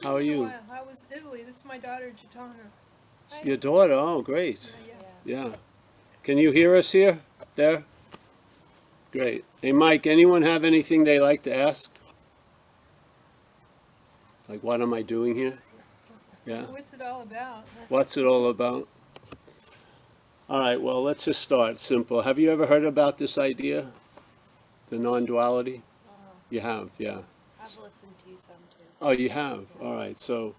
How are you? How was Italy? This is my daughter, Gitana. Hi. Your daughter? Oh, great. Yeah. Yeah. Can you hear us here? There? Great. Hey, Mike, anyone have anything they like to ask? Like, what am I doing here? Yeah. What's it all about? What's it all about? All right, well, let's just start simple. Have you ever heard about this idea, the non-duality? You have, yeah. I've listened to you some too. Oh, you have? All right, so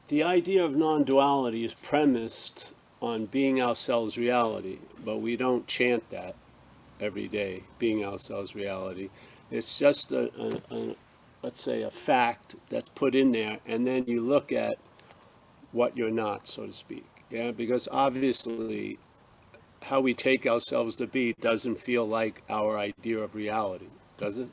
the idea of non-duality is premised on being ourselves reality, but we don't chant that every day, being ourselves reality. It's just let's say, a fact that's put in there, and then you look at what you're not, so to speak. Yeah, because obviously, how we take ourselves to be doesn't feel like our idea of reality, does it?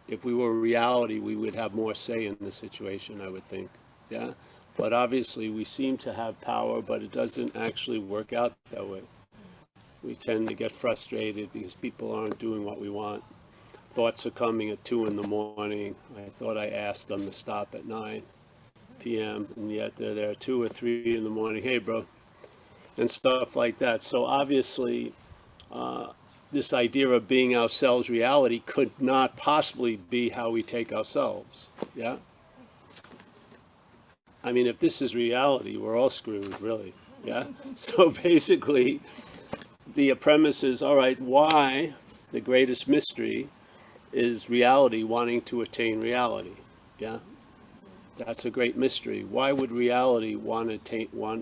If we were reality, we would have more say in the situation, I would think. Yeah, but obviously, we seem to have power, but it doesn't actually work out that way. We tend to get frustrated because people aren't doing what we want. Thoughts are coming at 2 in the morning. I thought I asked them to stop at 9 p.m. and yet they're there 2 or 3 in the morning. Hey, bro, and stuff like that. So obviously, this idea of being ourselves reality could not possibly be how we take ourselves. Yeah. I mean, if this is reality, we're all screwed, really. Yeah. So basically, the premise is, all right, why the greatest mystery is reality wanting to attain reality. Yeah, that's a great mystery. Why would reality want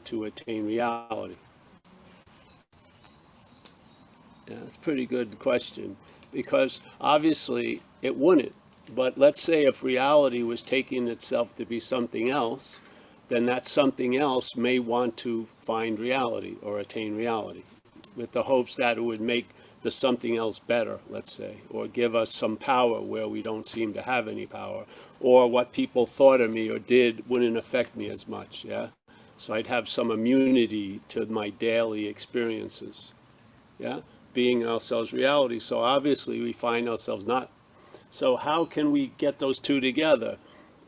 to attain reality? Yeah, that's a pretty good question, because obviously it wouldn't. But let's say if reality was taking itself to be something else, then that something else may want to find reality or attain reality, with the hopes that it would make the something else better, let's say, or give us some power where we don't seem to have any power, or what people thought of me or did wouldn't affect me as much, yeah? So I'd have some immunity to my daily experiences, yeah? Being ourselves reality. So obviously we find ourselves not. So how can we get those two together?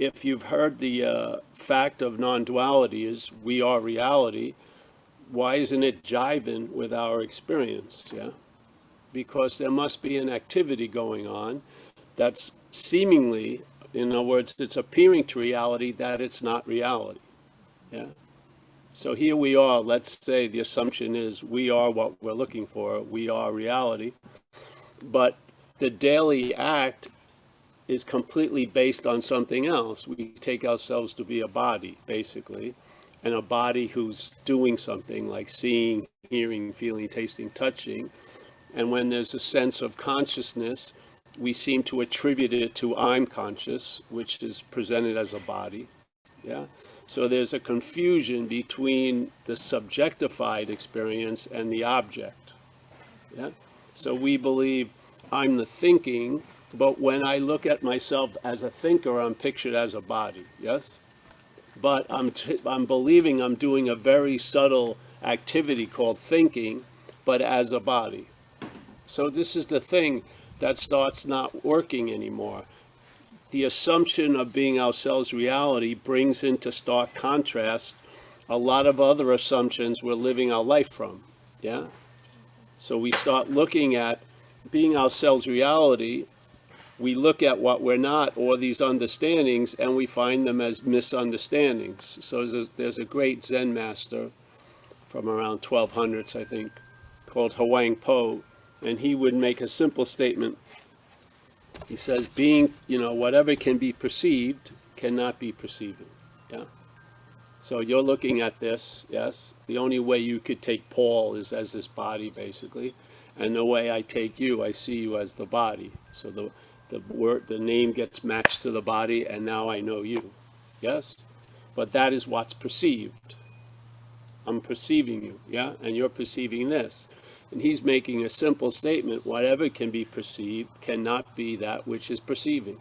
If you've heard the fact of non-duality is we are reality, why isn't it jiving with our experience, yeah? Because there must be an activity going on that's seemingly, in other words, it's appearing to reality that it's not reality. Yeah. So here we are, let's say the assumption is we are what we're looking for, we are reality, but the daily act is completely based on something else. We take ourselves to be a body, basically, and a body who's doing something like seeing, hearing, feeling, tasting, touching. And when there's a sense of consciousness, we seem to attribute it to I'm conscious, which is presented as a body. Yeah. So there's a confusion between the subjectified experience and the object. Yeah. So we believe I'm the thinking, but when I look at myself as a thinker, I'm pictured as a body. Yes. But I'm believing I'm doing a very subtle activity called thinking, but as a body. So this is the thing that starts not working anymore. The assumption of being ourselves reality brings into stark contrast a lot of other assumptions we're living our life from. Yeah? So we start looking at being ourselves reality, we look at what we're not, or these understandings, and we find them as misunderstandings. So there's a great Zen master from around 1200s, I think, called Huang Po, and he would make a simple statement. He says, being, whatever can be perceived cannot be perceiving. Yeah. So you're looking at this, yes. The only way you could take Paul is as this body, basically, and the way I take you, I see you as the body. So the name gets matched to the body, and now I know you. Yes. But that is what's perceived. I'm perceiving you, yeah, and you're perceiving this. And he's making a simple statement, whatever can be perceived cannot be that which is perceiving.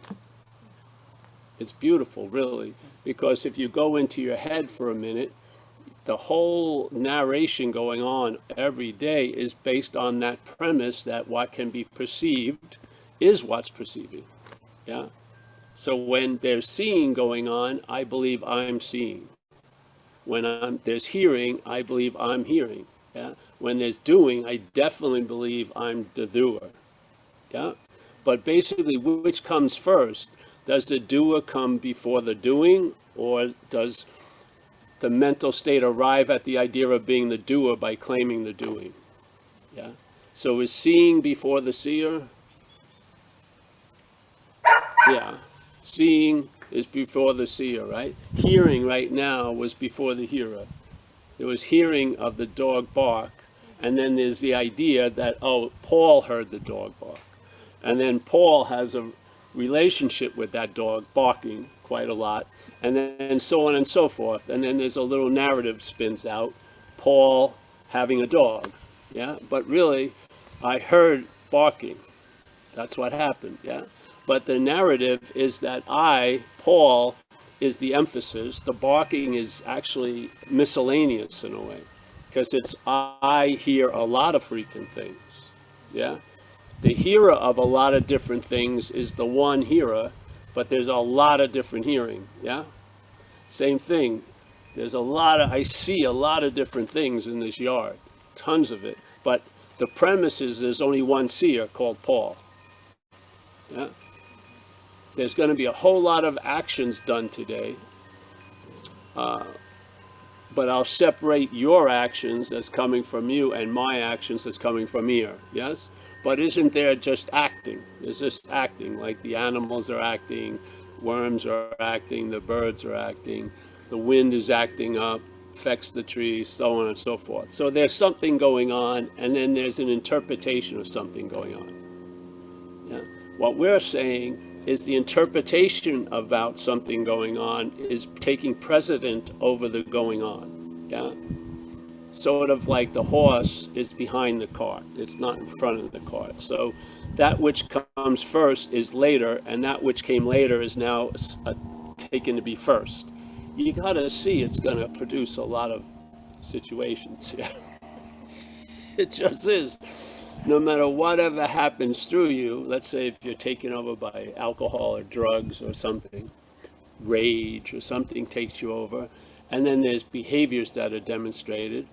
It's beautiful, really, because if you go into your head for a minute, the whole narration going on every day is based on that premise that what can be perceived is what's perceiving, yeah? So when there's seeing going on, I believe I'm seeing. When there's hearing, I believe I'm hearing. Yeah. When there's doing, I definitely believe I'm the doer. Yeah. But basically, which comes first? Does the doer come before the doing, or does the mental state arrive at the idea of being the doer by claiming the doing? Yeah. So is seeing before the seer? Yeah. Seeing is before the seer, right? Hearing right now was before the hearer. There was hearing of the dog bark, and then there's the idea that, oh, Paul heard the dog bark. And then Paul has a relationship with that dog barking quite a lot, and then so on and so forth. And then there's a little narrative spins out, Paul having a dog, yeah? But really, I heard barking. That's what happened, yeah? But the narrative is that I, Paul, is the emphasis. The barking is actually miscellaneous in a way, because it's I hear a lot of freaking things, yeah? The hearer of a lot of different things is the one hearer, but there's a lot of different hearing, yeah? Same thing. I see a lot of different things in this yard, tons of it. But the premise is there's only one seer called Paul, yeah? There's going to be a whole lot of actions done today, but I'll separate your actions as coming from you and my actions as coming from here, yes? But isn't there just acting? There's just acting, like the animals are acting, worms are acting, the birds are acting, the wind is acting up, affects the trees, so on and so forth. So there's something going on, and then there's an interpretation of something going on. Yeah? What we're saying is the interpretation about something going on is taking precedent over the going on. Yeah? Sort of like the horse is behind the cart. It's not in front of the cart. So that which comes first is later, and that which came later is now taken to be first. You got to see it's going to produce a lot of situations. Yeah? It just is. No matter whatever happens through you, let's say if you're taken over by alcohol or drugs or something, rage or something takes you over, and then there's behaviors that are demonstrated,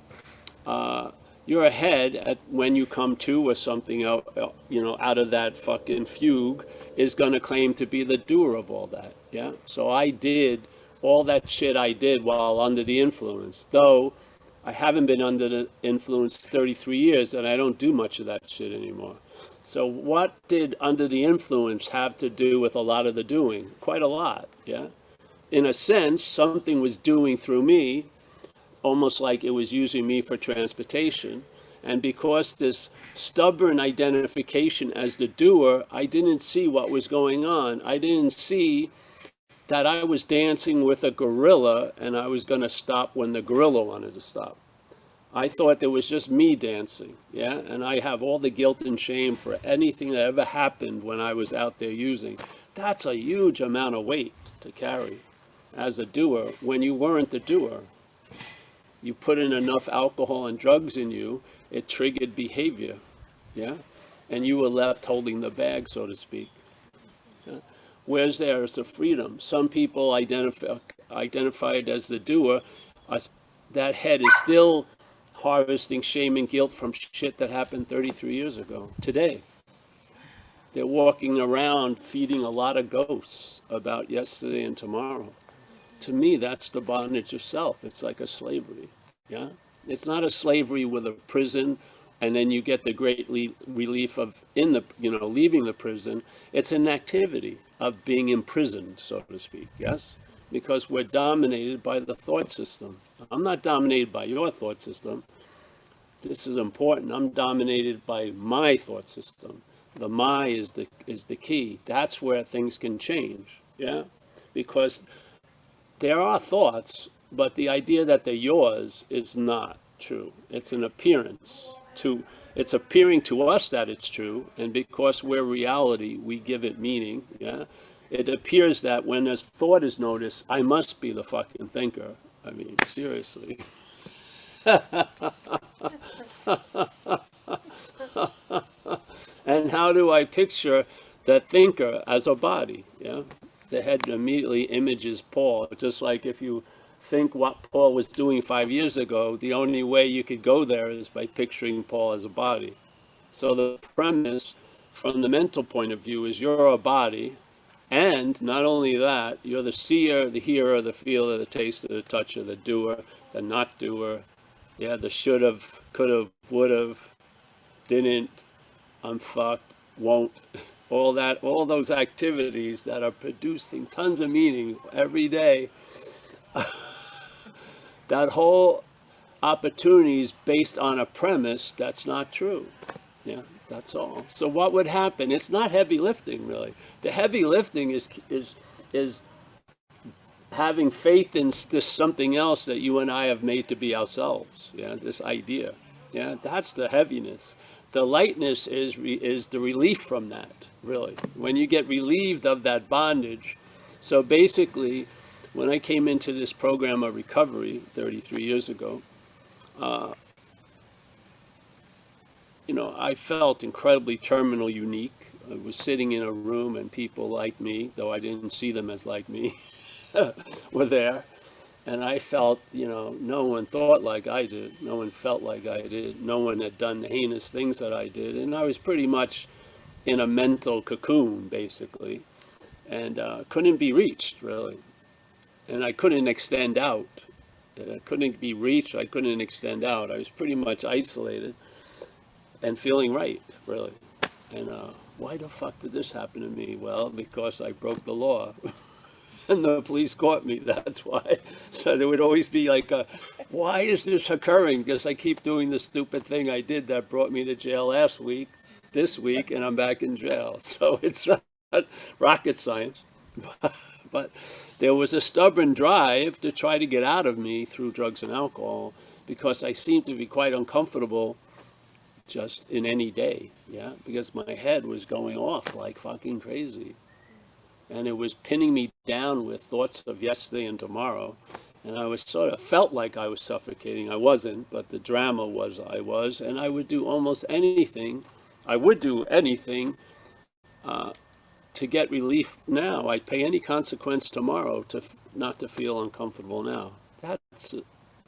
your head, when you come to or something out, out of that fucking fugue, is going to claim to be the doer of all that, yeah? So I did all that shit I did while under the influence, though I haven't been under the influence 33 years, and I don't do much of that shit anymore. So what did under the influence have to do with a lot of the doing? Quite a lot, yeah? In a sense, something was doing through me, almost like it was using me for transportation. And because this stubborn identification as the doer, I didn't see what was going on. I didn't see that I was dancing with a gorilla and I was going to stop when the gorilla wanted to stop. I thought there was just me dancing, yeah? And I have all the guilt and shame for anything that ever happened when I was out there using. That's a huge amount of weight to carry as a doer when you weren't the doer. You put in enough alcohol and drugs in you, it triggered behavior, yeah? And you were left holding the bag, so to speak. Yeah? Where's there's the freedom? Some people identified as the doer, that head is still harvesting shame and guilt from shit that happened 33 years ago, today. They're walking around feeding a lot of ghosts about yesterday and tomorrow. To me, that's the bondage of self. It's like a slavery, yeah? It's not a slavery with a prison and then you get the great relief of leaving the prison. It's an activity of being imprisoned, so to speak, yes? Because we're dominated by the thought system. I'm not dominated by your thought system. This is important. I'm dominated by my thought system. The my is the key. That's where things can change, yeah? Because there are thoughts, but the idea that they're yours is not true. It's an appearance. It's appearing to us that it's true, and because we're reality, we give it meaning, yeah? It appears that when this thought is noticed, I must be the fucking thinker. I mean, seriously. And how do I picture the thinker as a body, yeah? The head immediately images Paul. Just like if you think what Paul was doing 5 years ago, the only way you could go there is by picturing Paul as a body. So the premise from the mental point of view is you're a body, and not only that, you're the seer, the hearer, the feeler, the taster, the toucher, the doer, the not doer, yeah, the should've, could've, would've, didn't, I'm fucked, won't, all that, all those activities that are producing tons of meaning every day. That whole opportunity is based on a premise that's not true. Yeah, that's all. So what would happen? It's not heavy lifting, really. The heavy lifting is having faith in this something else that you and I have made to be ourselves. Yeah, this idea. Yeah, that's the heaviness. The lightness is the relief from that, really. When you get relieved of that bondage. So basically, when I came into this program of recovery 33 years ago, you know, I felt incredibly terminal unique. I was sitting in a room and people like me, though I didn't see them as like me, were there. And I felt, you know, no one thought like I did. No one felt like I did. No one had done the heinous things that I did. And I was pretty much in a mental cocoon, basically, and couldn't be reached, really. And I couldn't extend out. I couldn't be reached. I couldn't extend out. I was pretty much isolated and feeling right, really. And why the fuck did this happen to me? Well, because I broke the law. And the police caught me, that's why. So there would always be like, why is this occurring? Because I keep doing the stupid thing I did that brought me to jail last week, this week, and I'm back in jail. So it's not rocket science. But there was a stubborn drive to try to get out of me through drugs and alcohol, because I seemed to be quite uncomfortable just in any day, yeah? Because my head was going off like fucking crazy. And it was pinning me down with thoughts of yesterday and tomorrow. And I was sort of felt like I was suffocating. I wasn't, but the drama was I was. And I would do almost anything. I would do anything to get relief now. I'd pay any consequence tomorrow to not to feel uncomfortable now.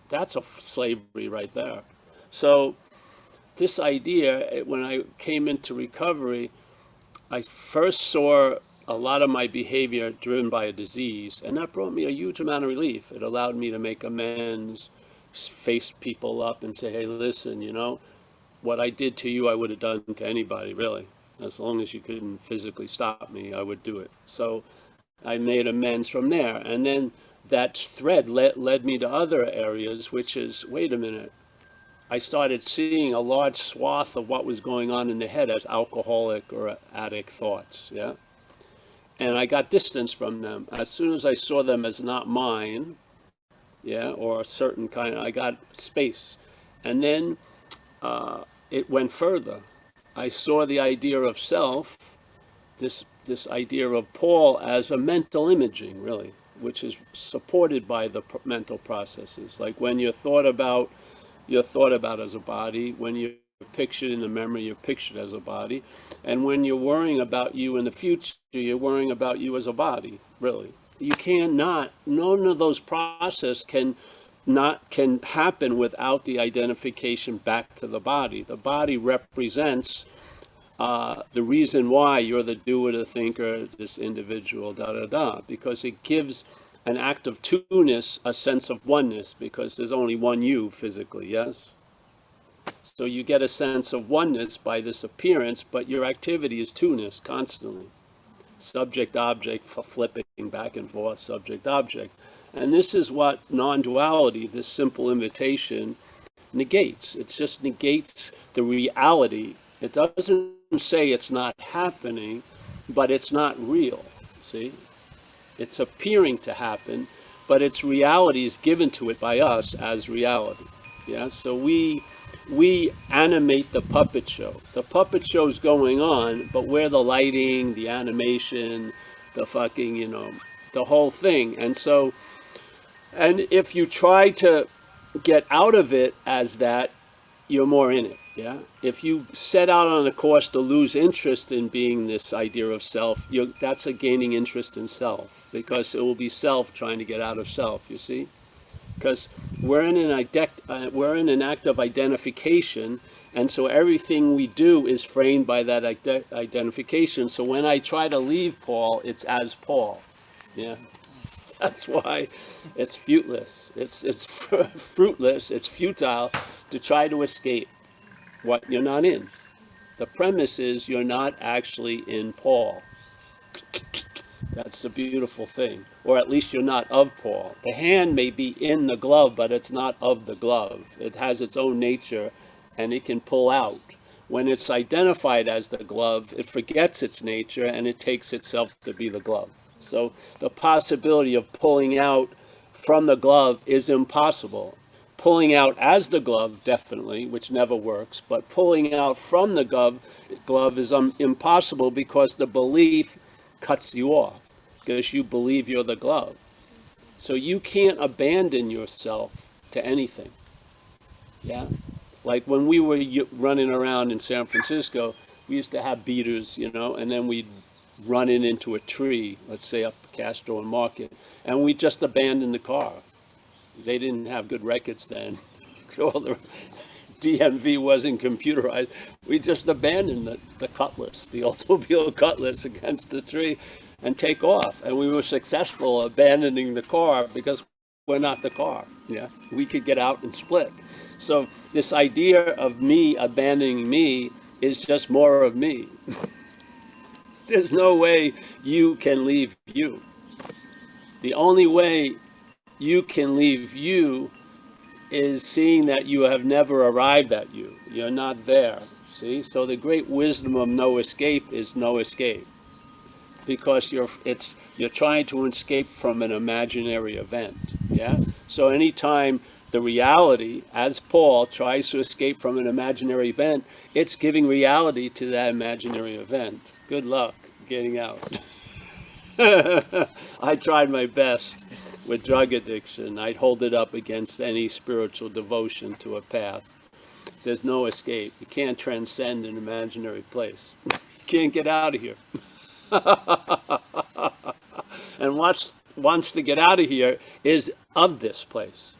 That's a slavery right there. So this idea, when I came into recovery, I first saw a lot of my behavior driven by a disease, and that brought me a huge amount of relief. It allowed me to make amends, face people up and say, hey, listen, you know, what I did to you, I would have done to anybody, really. As long as you couldn't physically stop me, I would do it. So I made amends from there. And then that thread led me to other areas, which is, wait a minute, I started seeing a large swath of what was going on in the head as alcoholic or addict thoughts, yeah? And I got distance from them. As soon as I saw them as not mine, yeah, or a certain kind of, I got space. And then it went further. I saw the idea of self, this idea of Paul as a mental imaging, really, which is supported by the mental processes. Like when you're thought about as a body. When you're pictured in the memory, you're pictured as a body. And when you're worrying about you in the future, you're worrying about you as a body, really. You cannot, none of those processes can happen without the identification back to the body. The body represents the reason why you're the doer, the thinker, this individual, because it gives an act of two-ness a sense of oneness, because there's only one you physically, yes? So you get a sense of oneness by this appearance, but your activity is two-ness constantly. Subject-object, flipping back and forth, subject-object. And this is what non-duality, this simple invitation, negates. It just negates the reality. It doesn't say it's not happening, but it's not real, see? It's appearing to happen, but its reality is given to it by us as reality. Yeah, so we animate the puppet show. The puppet show's going on, but we're the lighting, the animation, the fucking, you know, the whole thing. And so, and if you try to get out of it as that, you're more in it, yeah? If you set out on a course to lose interest in being this idea of self, that's a gaining interest in self, because it will be self trying to get out of self, you see? Because we're in an act of identification, and so everything we do is framed by that identification. So when I try to leave Paul, it's as Paul, yeah? That's why it's fruitless. It's fruitless. It's futile to try to escape what you're not in. The premise is you're not actually in Paul. That's the beautiful thing. Or at least you're not of Paul. The hand may be in the glove, but it's not of the glove. It has its own nature, and it can pull out. When it's identified as the glove, it forgets its nature, and it takes itself to be the glove. So the possibility of pulling out from the glove is impossible. Pulling out as the glove, definitely, which never works, but pulling out from the glove is impossible, because the belief cuts you off, because you believe you're the glove. So you can't abandon yourself to anything. Yeah? Like when we were running around in San Francisco, we used to have beaters, you know, and then we'd run into a tree, let's say up Castro and Market, and we just abandoned the car. They didn't have good records then. So the DMV wasn't computerized. We just abandoned the cutlass, the automobile cutlass, against the tree and take off. And we were successful abandoning the car because we're not the car. Yeah, we could get out and split. So this idea of me abandoning me is just more of me. There's no way you can leave you. The only way you can leave you is seeing that you have never arrived at you. You're not there. See? So the great wisdom of no escape is no escape. Because you're trying to escape from an imaginary event. Yeah? So anytime the reality, as Paul tries to escape from an imaginary event, it's giving reality to that imaginary event. Good luck getting out. I tried my best with drug addiction. I'd hold it up against any spiritual devotion to a path. There's no escape. You can't transcend an imaginary place. You can't get out of here. And what wants to get out of here is of this place.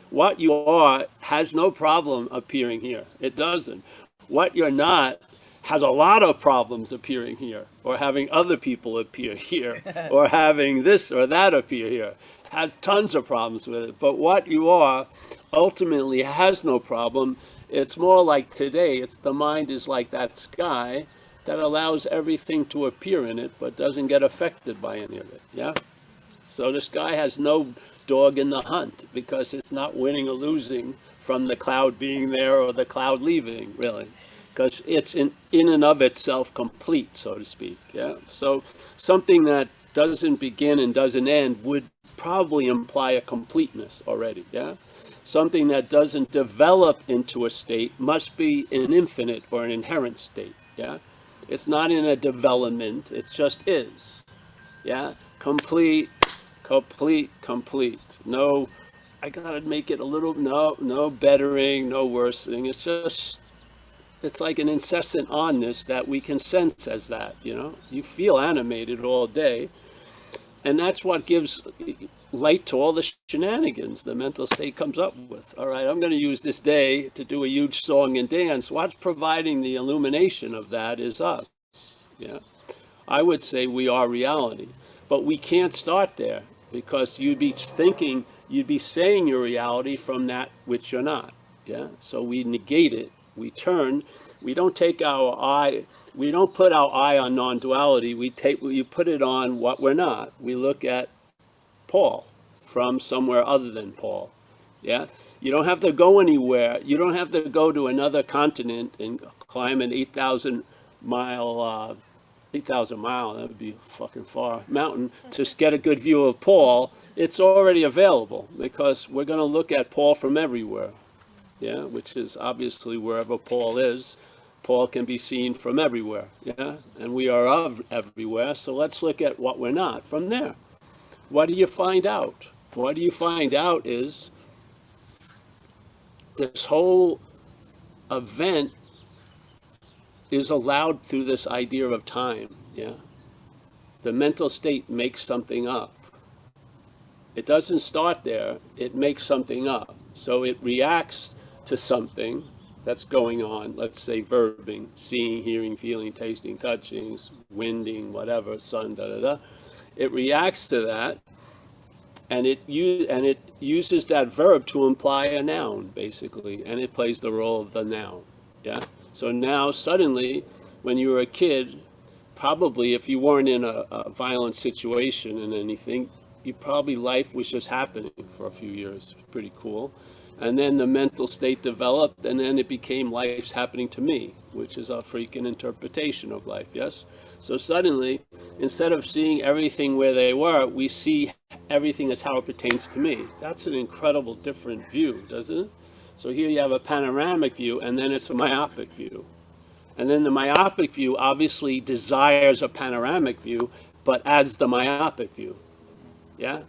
What you are has no problem appearing here. It doesn't. What you're not has a lot of problems appearing here, or having other people appear here, or having this or that appear here. Has tons of problems with it. But what you are ultimately has no problem. It's more like today. The mind is like that sky that allows everything to appear in it, but doesn't get affected by any of it. Yeah? So the sky has no dog in the hunt, because it's not winning or losing from the cloud being there or the cloud leaving, really. Because it's in and of itself complete, so to speak. Yeah. So something that doesn't begin and doesn't end would probably imply a completeness already. Yeah. Something that doesn't develop into a state must be an infinite or an inherent state. Yeah. It's not in a development. It just is. Yeah. Complete, complete, complete. No, I gotta make it a little. No bettering, no worsening. It's just. It's like an incessant onness that we can sense as that, you know. You feel animated all day, and that's what gives light to all the shenanigans the mental state comes up with. All right, I'm going to use this day to do a huge song and dance. What's providing the illumination of that is us. Yeah, I would say we are reality, but we can't start there, because you'd be thinking, you'd be saying your reality from that which you're not. Yeah, so we negate it. We turn, we don't take our eye, we don't put our eye on non-duality, you put it on what we're not. We look at Paul from somewhere other than Paul. Yeah? You don't have to go anywhere. You don't have to go to another continent and climb an 8,000 mile, that would be fucking far, mountain to get a good view of Paul. It's already available, because we're going to look at Paul from everywhere. Yeah, which is obviously wherever Paul is, Paul can be seen from everywhere. Yeah, and we are of everywhere. So let's look at what we're not from there. What do you find out? What do you find out is this whole event is allowed through this idea of time, yeah? The mental state makes something up. It doesn't start there, it makes something up. So it reacts to something that's going on, let's say verbing, seeing, hearing, feeling, tasting, touching, winding, whatever, sun, da da da. It reacts to that, and it uses that verb to imply a noun, basically, and it plays the role of the noun, yeah? So now, suddenly, when you were a kid, probably if you weren't in a violent situation and anything, you probably, life was just happening for a few years. Pretty cool. And then the mental state developed, and then it became life's happening to me, which is a freaking interpretation of life, yes? So suddenly, instead of seeing everything where they were, we see everything as how it pertains to me. That's an incredible different view, doesn't it? So here you have a panoramic view, and then it's a myopic view. And then the myopic view obviously desires a panoramic view, but as the myopic view, yeah,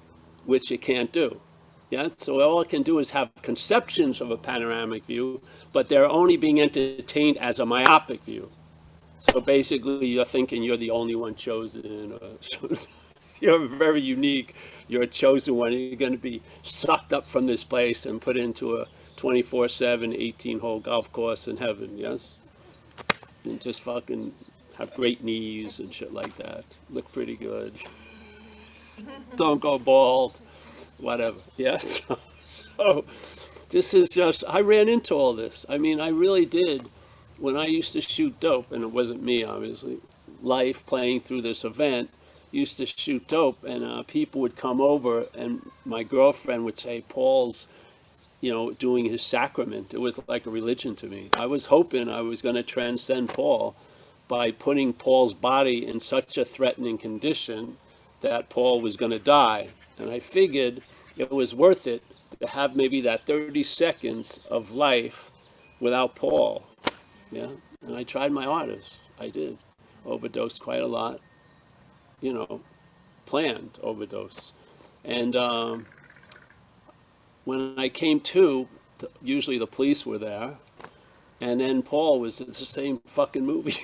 which it can't do. Yeah, so all it can do is have conceptions of a panoramic view, but they're only being entertained as a myopic view. So basically, you're thinking you're the only one chosen, or you're very unique, you're a chosen one, and you're going to be sucked up from this place and put into a 24/7, 18-hole golf course in heaven, yes? And just fucking have great knees and shit like that. Look pretty good. Don't go bald. Whatever. Yes. So this is just, I ran into all this. I mean, I really did. When I used to shoot dope, and it wasn't me, obviously, life playing through this event, used to shoot dope, and people would come over, and my girlfriend would say, Paul's, doing his sacrament. It was like a religion to me. I was hoping I was going to transcend Paul by putting Paul's body in such a threatening condition that Paul was going to die. And I figured it was worth it to have maybe that 30 seconds of life without Paul. Yeah. And I tried my hardest. I did. Overdosed quite a lot. Planned overdose. And when I came to, usually the police were there. And then Paul was the same fucking movie.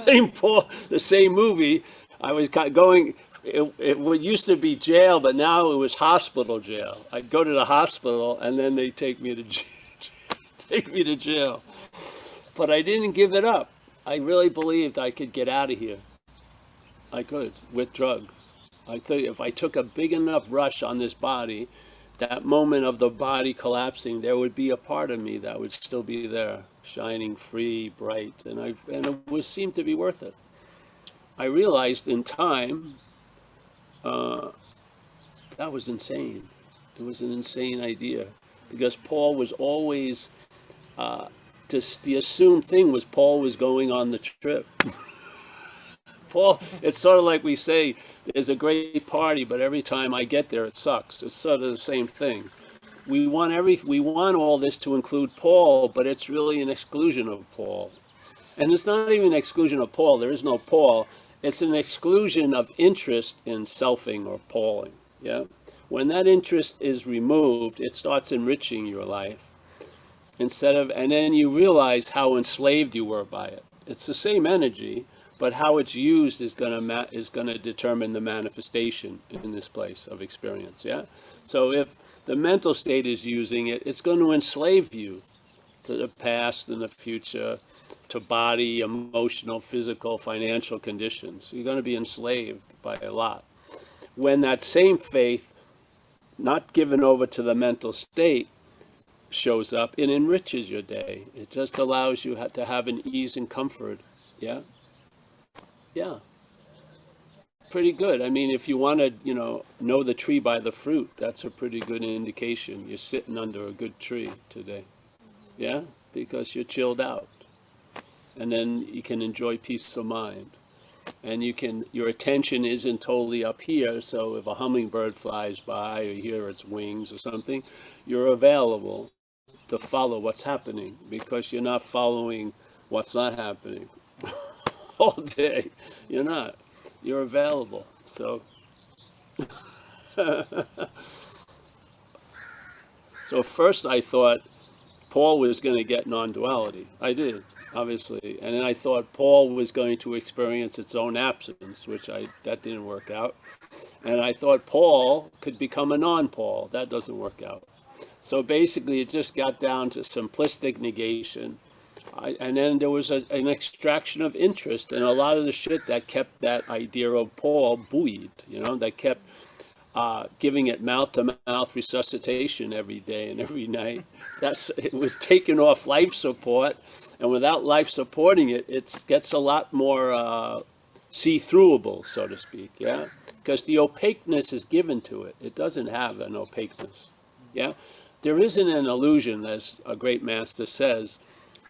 The same movie. I was going, it used to be jail, but now it was hospital jail. I'd go to the hospital, and then they take me to jail. But I didn't give it up. I really believed I could get out of here. I could, with drugs. I think if I took a big enough rush on this body, that moment of the body collapsing, there would be a part of me that would still be there, shining free, bright, and it seemed to be worth it. I realized in time, that was insane. It was an insane idea, because Paul was always, the assumed thing was Paul was going on the trip. Paul, it's sort of like we say, there's a great party, but every time I get there, it sucks. It's sort of the same thing. We want all this to include Paul, but it's really an exclusion of Paul. And it's not even an exclusion of Paul. There is no Paul. It's an exclusion of interest in selfing or Pauling. Yeah. When that interest is removed, it starts enriching your life. And then you realize how enslaved you were by it. It's the same energy, but how it's used is going to determine the manifestation in this place of experience. Yeah. So if the mental state is using it, it's going to enslave you to the past and the future, to body, emotional, physical, financial conditions. You're going to be enslaved by a lot. When that same faith, not given over to the mental state, shows up, it enriches your day. It just allows you to have an ease and comfort. Yeah? Yeah. Pretty good. I mean, if you want to, know the tree by the fruit, that's a pretty good indication. You're sitting under a good tree today. Yeah? Because you're chilled out. And then you can enjoy peace of mind. And your attention isn't totally up here, so if a hummingbird flies by or you hear its wings or something, you're available to follow what's happening, because you're not following what's not happening all day. You're not. You're available. So, so first I thought Paul was going to get non-duality. I did, obviously. And then I thought Paul was going to experience its own absence, that didn't work out. And I thought Paul could become a non-Paul. That doesn't work out. So basically, it just got down to simplistic negation. And then there was an extraction of interest in a lot of the shit that kept that idea of Paul buoyed, that kept giving it mouth-to-mouth resuscitation every day and every night. It was taken off life support, and without life supporting it, it gets a lot more see-throughable, so to speak, yeah? Because the opaqueness is given to it. It doesn't have an opaqueness, yeah? There isn't an illusion, as a great master says,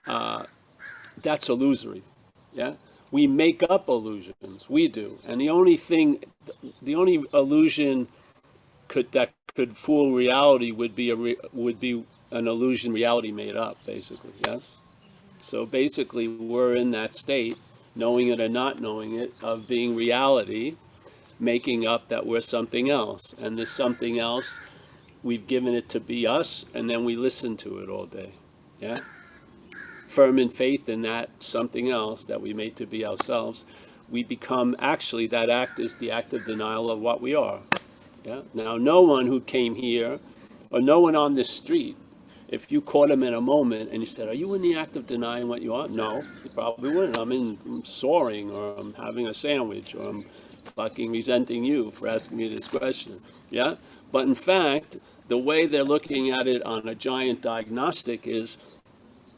that's illusory, yeah? We make up illusions, we do. And the only illusion that could fool reality would be an illusion reality made up, basically, yes? So basically, we're in that state, knowing it or not knowing it, of being reality, making up that we're something else. And this something else, we've given it to be us, and then we listen to it all day, yeah? Firm in faith in that something else that we made to be ourselves, we become, actually, that act is the act of denial of what we are. Yeah? Now, no one who came here, or no one on this street, if you caught him in a moment and you said, are you in the act of denying what you are? No, you probably wouldn't. I'm soaring, or I'm having a sandwich, or I'm fucking resenting you for asking me this question. Yeah? But in fact, the way they're looking at it on a giant diagnostic is,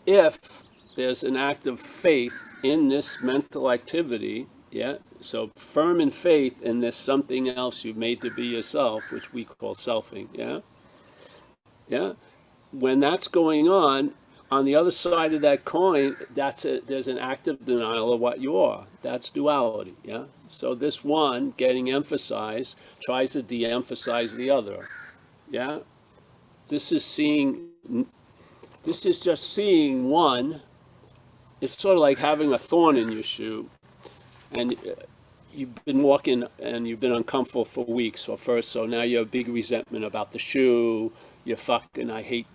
if there's an act of faith in this mental activity, yeah, so firm in faith in this something else you've made to be yourself, which we call selfing, yeah, yeah. When that's going on the other side of that coin, there's an active denial of what you are. That's duality, yeah. So this one getting emphasized tries to de-emphasize the other, yeah. This is just seeing one. It's sort of like having a thorn in your shoe, and you've been walking and you've been uncomfortable for weeks or first, so now you have big resentment about the shoe. You're fucking, I hate,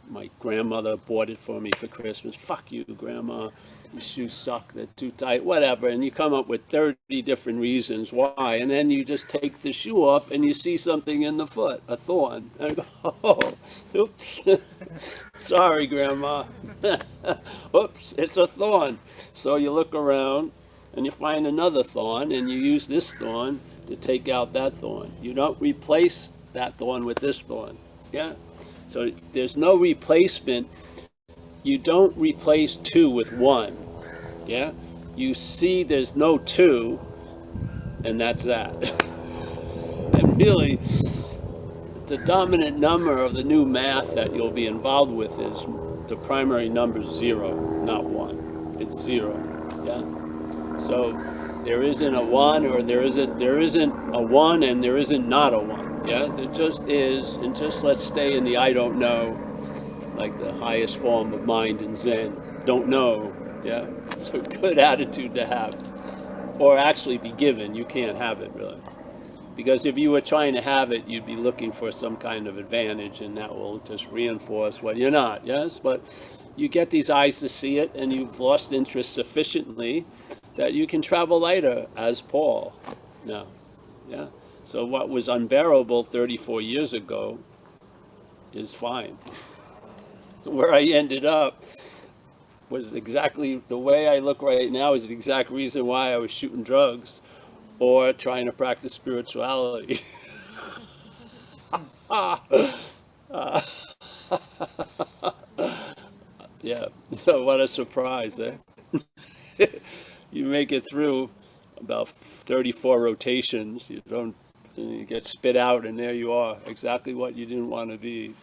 my grandmother bought it for me for Christmas. Fuck you, Grandma. Your shoes suck, they're too tight, whatever. And you come up with 30 different reasons why, and then you just take the shoe off and you see something in the foot, a thorn. And I go, oh, oops. Sorry, Grandma. Oops, it's a thorn. So you look around and you find another thorn, and you use this thorn to take out that thorn. You don't replace that thorn with this thorn. Yeah, so there's no replacement. You don't replace two with one. Yeah, you see there's no two, and that's that. And really, the dominant number of the new math that you'll be involved with is the primary number is 0, not 1. It's 0. Yeah. So there isn't a 1, or there isn't a 1, and there isn't not a 1. Yeah, there just is, and just let's stay in the I don't know, like the highest form of mind in Zen. Don't know, yeah? It's a good attitude to have, or actually be given. You can't have it, really. Because if you were trying to have it, you'd be looking for some kind of advantage, and that will just reinforce what you're not, yes? But you get these eyes to see it, and you've lost interest sufficiently that you can travel lighter as Paul now, yeah? So what was unbearable 34 years ago is fine. Where I ended up was exactly the way I look right now is the exact reason why I was shooting drugs or trying to practice spirituality. Yeah, so what a surprise, eh? You make it through about 34 rotations, you get spit out, and there you are, exactly what you didn't want to be.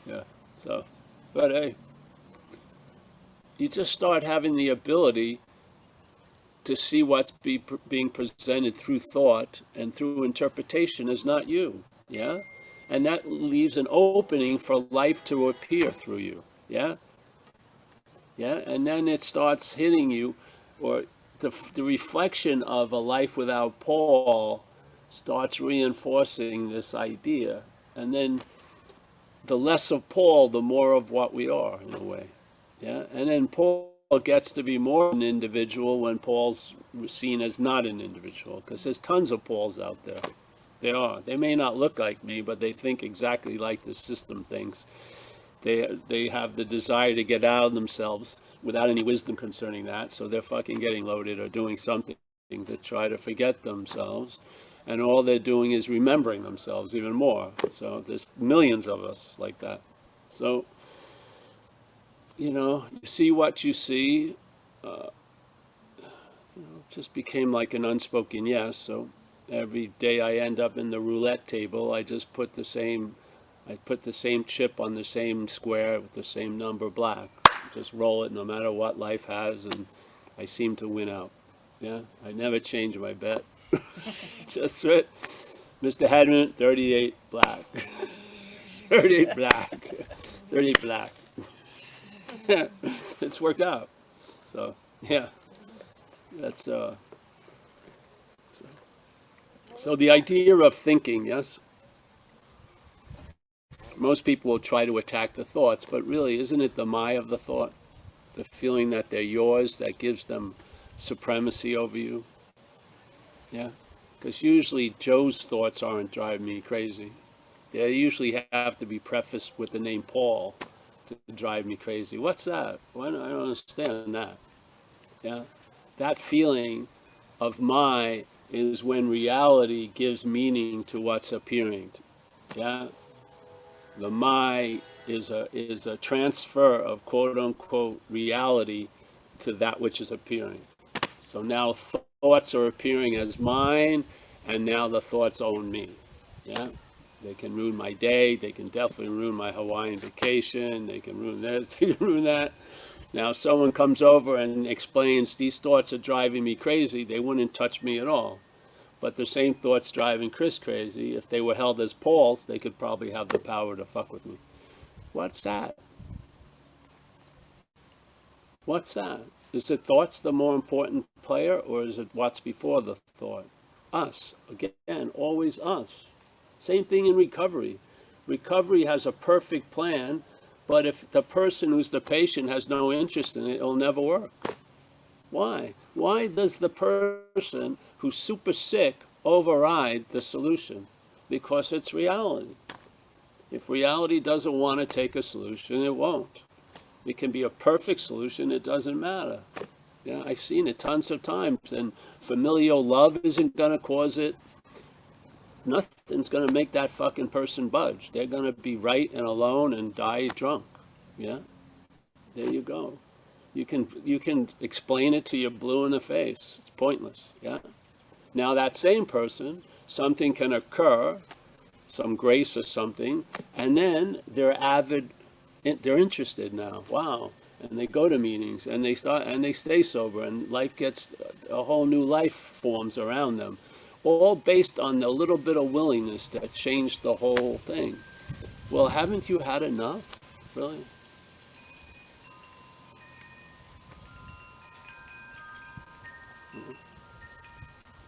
Yeah, so, but hey, you just start having the ability to see what's being presented through thought and through interpretation as not you, yeah? And that leaves an opening for life to appear through you, yeah? Yeah, and then it starts hitting you, or the reflection of a life without Paul starts reinforcing this idea. And then the less of Paul, the more of what we are, in a way. Yeah, and then Paul gets to be more an individual when Paul's seen as not an individual, because there's tons of Pauls out there. There are. They may not look like me, but they think exactly like the system thinks. They have the desire to get out of themselves without any wisdom concerning that, so they're fucking getting loaded or doing something to try to forget themselves, and all they're doing is remembering themselves even more. So there's millions of us like that. So, you see what you see. Just became like an unspoken yes. So every day I end up in the roulette table, I put the same chip on the same square with the same number black. Just roll it no matter what life has, and I seem to win out. Yeah, I never change my bet. Just it. Mr. Hedderman, 38 black. 38 black. 38 black. It's worked out. So, yeah. That's, so the idea of thinking, yes? Most people will try to attack the thoughts, but really, isn't it the my of the thought? The feeling that they're yours, that gives them supremacy over you? Yeah? Because usually Joe's thoughts aren't driving me crazy. They usually have to be prefaced with the name Paul to drive me crazy. What's that? I don't understand that. Yeah? That feeling of my is when reality gives meaning to what's appearing. Yeah? The my is a transfer of quote unquote reality to that which is appearing. So now thoughts are appearing as mine, and now the thoughts own me. Yeah? They can ruin my day, they can definitely ruin my Hawaiian vacation, they can ruin this, they can ruin that. Now if someone comes over and explains these thoughts are driving me crazy, they wouldn't touch me at all. But the same thoughts driving Chris crazy, if they were held as Paul's, they could probably have the power to fuck with me. What's that? What's that? Is it thoughts the more important player, or is it what's before the thought? Us. Again, always us. Same thing in recovery. Recovery has a perfect plan, but if the person who's the patient has no interest in it, it'll never work. Why? Why does the person who's super sick override the solution? Because it's reality. If reality doesn't want to take a solution, it won't. It can be a perfect solution, it doesn't matter. Yeah, I've seen it tons of times, and familial love isn't going to cause it. Nothing's going to make that fucking person budge. They're going to be right and alone and die drunk. Yeah? There you go. You can explain it till you're blue in the face. It's pointless. Yeah? Now that same person, something can occur, some grace or something, and then they're they're interested now. Wow. And they go to meetings, and they stay sober, and life gets, a whole new life forms around them, all based on the little bit of willingness to change the whole thing. Well, haven't you had enough? Really?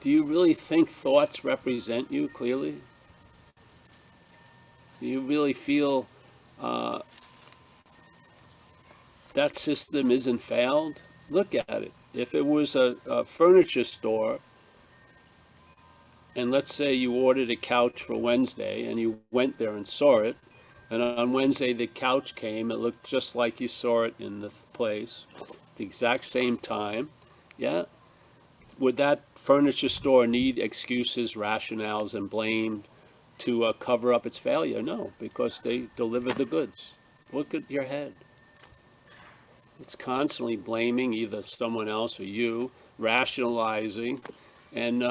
Do you really think thoughts represent you clearly? Do you really feel that system isn't failed? Look at it. If it was a furniture store, and let's say you ordered a couch for Wednesday, and you went there and saw it, and on Wednesday the couch came, it looked just like you saw it in the place, at the exact same time, yeah? Would that furniture store need excuses, rationales, and blame to cover up its failure? No, because they delivered the goods. Look at your head. It's constantly blaming either someone else or you, rationalizing, and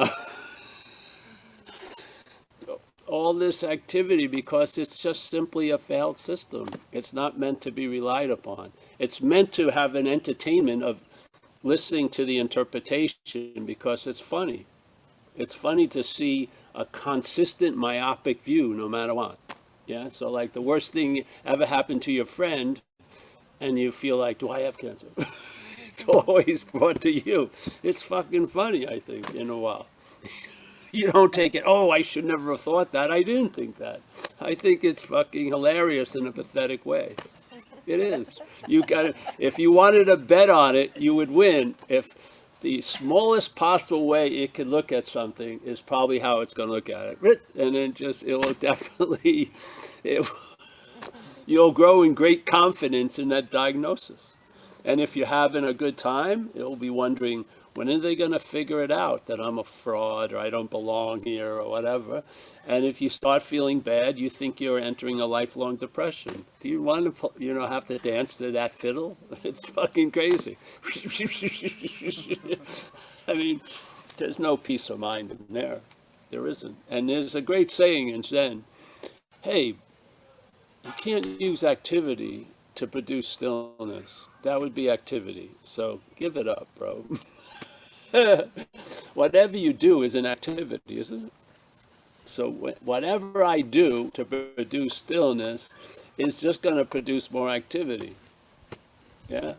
all this activity because it's just simply a failed system. It's not meant to be relied upon. It's meant to have an entertainment of listening to the interpretation because it's funny. It's funny to see a consistent myopic view no matter what. Yeah, so like the worst thing ever happened to your friend, and you feel like, do I have cancer? It's always brought to you. It's fucking funny, I think, in a while. You don't take it, oh, I should never have thought that. I didn't think that. I think it's fucking hilarious in a pathetic way. It is. You got to, if you wanted to bet on it, you would win. If the smallest possible way it could look at something is probably how it's going to look at it, and then just it will definitely, it, you'll grow in great confidence in that diagnosis. And if you're having a good time, you'll be wondering, when are they going to figure it out that I'm a fraud or I don't belong here or whatever? And if you start feeling bad, you think you're entering a lifelong depression. Do you want to, have to dance to that fiddle? It's fucking crazy. I mean, there's no peace of mind in there. There isn't. And there's a great saying in Zen, hey, you can't use activity to produce stillness. That would be activity. So give it up, bro. Whatever you do is an activity, isn't it? So whatever I do to produce stillness is just going to produce more activity. Yeah.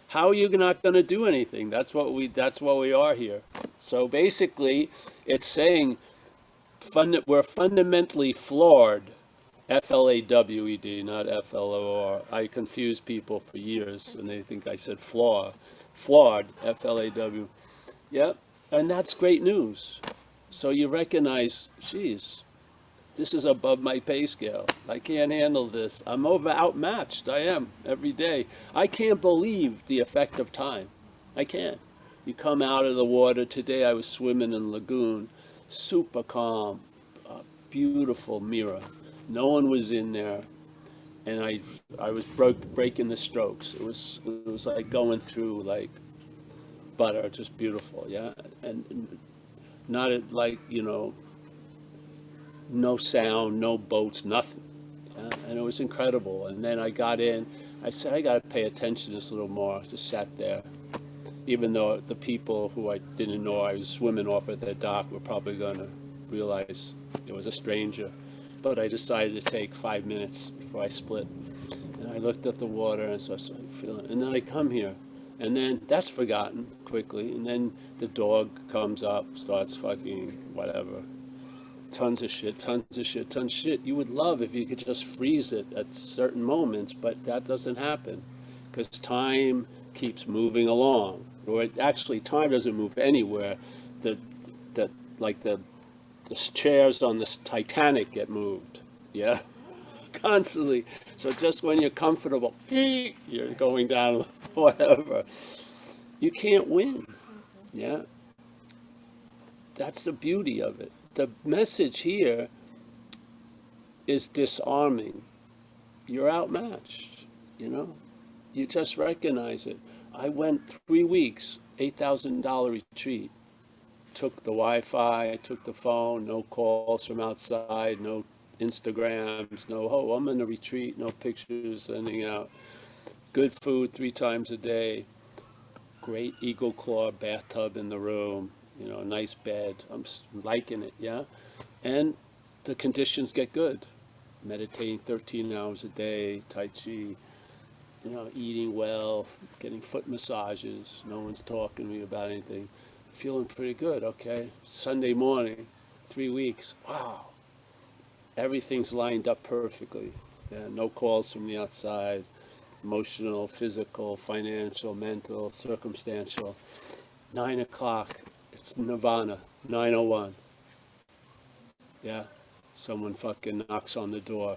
How are you not going to do anything? That's what we are here. So basically, it's saying we're fundamentally flawed. F-L-A-W-E-D, not F-L-O-R. I confuse people for years, and they think I said flaw. Flawed, F-L-A-W. Yep, and that's great news. So you recognize, geez, this is above my pay scale. I can't handle this. I'm outmatched. I am, every day. I can't believe the effect of time. I can't. You come out of the water. Today I was swimming in lagoon, super calm, beautiful mirror. No one was in there, and I was breaking the strokes. It was like going through like butter, just beautiful, yeah, and not like no sound, no boats, nothing, yeah? And it was incredible. And then I got in. I said I got to pay attention to this a little more. I just sat there, even though the people who I didn't know I was swimming off at the dock were probably going to realize it was a stranger. But I decided to take 5 minutes before I split. And I looked at the water and so I started feeling, and then I come here. And then that's forgotten quickly. And then the dog comes up, starts fucking whatever. Tons of shit, tons of shit, tons of shit. You would love if you could just freeze it at certain moments, but that doesn't happen because time keeps moving along. Or actually, time doesn't move anywhere. The chairs on this Titanic get moved, yeah, constantly. So just when you're comfortable, you're going down, whatever. You can't win, yeah. That's the beauty of it. The message here is disarming. You're outmatched, You just recognize it. I went 3 weeks, $8,000 retreat. Took the Wi-Fi, took the phone, no calls from outside, no Instagrams, no, oh, I'm in a retreat, no pictures sending out. Good food 3 times a day, great eagle claw bathtub in the room, nice bed. I'm liking it, yeah? And the conditions get good. Meditating 13 hours a day, Tai Chi, eating well, getting foot massages. No one's talking to me about anything. Feeling pretty good, okay? Sunday morning, 3 weeks, wow. Everything's lined up perfectly. Yeah, no calls from the outside, emotional, physical, financial, mental, circumstantial. 9 o'clock, it's nirvana, 9:01. Yeah, someone fucking knocks on the door.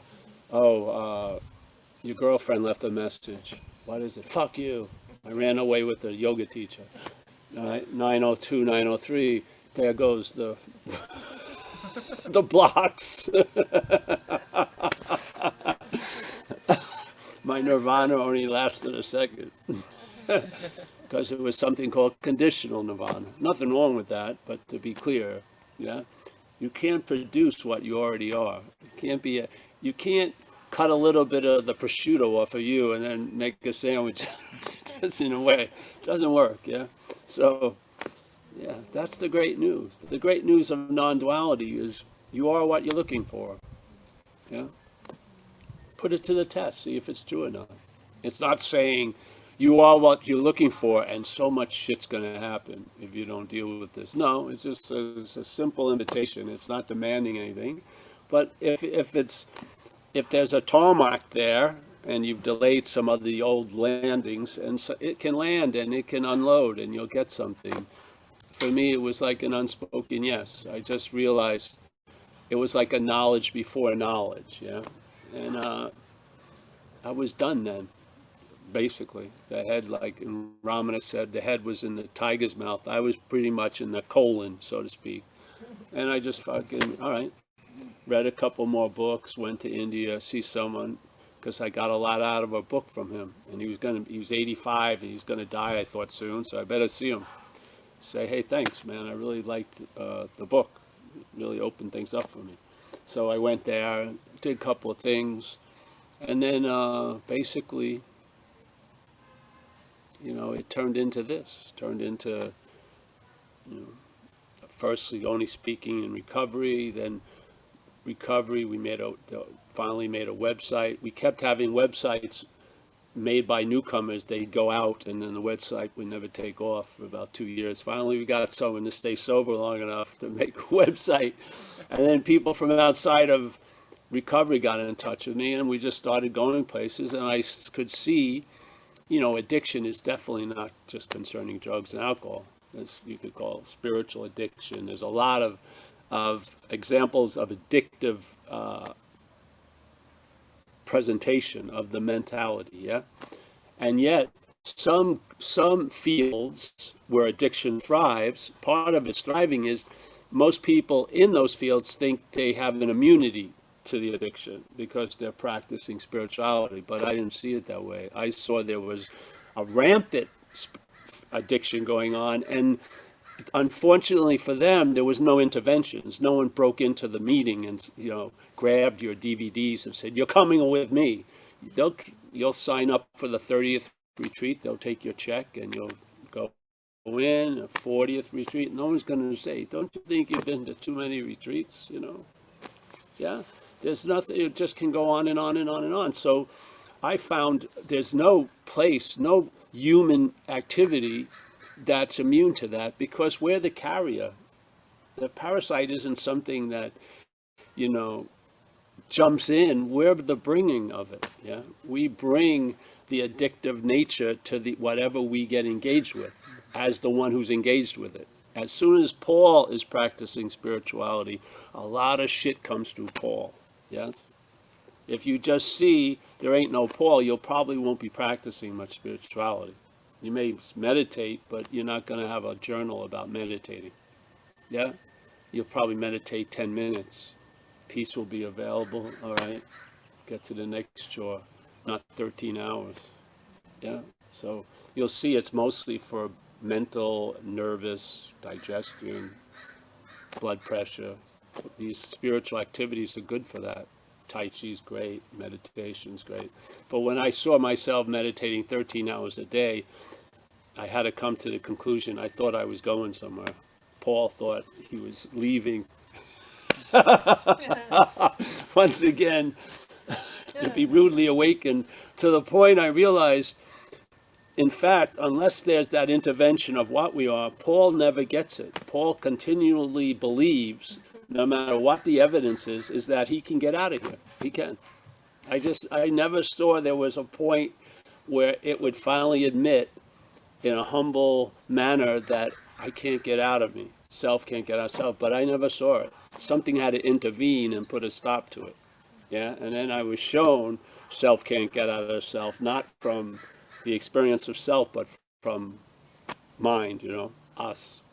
Oh, your girlfriend left a message. What is it? Fuck you. I ran away with the yoga teacher. 9:02, 9:03, there goes the the blocks. My nirvana only lasted a second because it was something called conditional nirvana. Nothing wrong with that, but to be clear, yeah, you can't produce what you already are. You can't cut a little bit of the prosciutto off of you and then make a sandwich. Just in a way, it doesn't work, yeah. So, yeah, that's the great news. The great news of non-duality is you are what you're looking for. Yeah. Put it to the test, see if it's true or not. It's not saying you are what you're looking for and so much shit's going to happen if you don't deal with this. No, it's just it's a simple invitation. It's not demanding anything. But if there's a tarmac there and you've delayed some of the old landings, and so it can land and it can unload and you'll get something. For me, it was like an unspoken yes. I just realized it was like a knowledge before knowledge, yeah. And I was done then, basically. The head, like Ramana said, the head was in the tiger's mouth. I was pretty much in the colon, so to speak. And I just fucking, all right, read a couple more books, went to India, see someone, because I got a lot out of a book from him. And he was 85 and he was gonna die, I thought, soon, so I better see him. Say, hey, thanks, man, I really liked the book. It really opened things up for me. So I went there, did a couple of things, and then basically, it turned into this, turned into, firstly only speaking in recovery, then recovery, finally made a website. We kept having websites made by newcomers. They'd go out and then the website would never take off for about 2 years. Finally, we got someone to stay sober long enough to make a website. And then people from outside of recovery got in touch with me and we just started going places, and I could see, addiction is definitely not just concerning drugs and alcohol. As you could call it spiritual addiction. There's a lot of examples of addictive presentation of the mentality, yeah? And yet, some fields where addiction thrives, part of its thriving is most people in those fields think they have an immunity to the addiction because they're practicing spirituality, but I didn't see it that way. I saw there was a rampant addiction going on, and unfortunately for them, there was no interventions. No one broke into the meeting and grabbed your DVDs and said, "You're coming with me. You'll sign up for the 30th retreat. They'll take your check and you'll go in a 40th retreat." No one's going to say, "Don't you think you've been to too many retreats?" Yeah. There's nothing. It just can go on and on and on and on. So I found there's no place, no human activity that's immune to that, because we're the carrier. The parasite isn't something that, jumps in. We're the bringing of it. Yeah, we bring the addictive nature to the whatever we get engaged with, as the one who's engaged with it. As soon as Paul is practicing spirituality, a lot of shit comes through Paul. Yes. If you just see there ain't no Paul, you probably won't be practicing much spirituality. You may meditate, but you're not going to have a journal about meditating. Yeah? You'll probably meditate 10 minutes. Peace will be available. All right. Get to the next chore. Not 13 hours. Yeah? So you'll see it's mostly for mental, nervous, digestion, blood pressure. These spiritual activities are good for that. Tai Chi's great, meditation's great. But when I saw myself meditating 13 hours a day, I had to come to the conclusion I thought I was going somewhere. Paul thought he was leaving. Once again, to be rudely awakened, to the point I realized, in fact, unless there's that intervention of what we are, Paul never gets it. Paul continually believes, no matter what the evidence is that he can get out of here. He can. I never saw there was a point where it would finally admit in a humble manner that I can't get out of me. Self can't get out of self, but I never saw it. Something had to intervene and put a stop to it. Yeah, and then I was shown self can't get out of self, not from the experience of self, but from mind, us.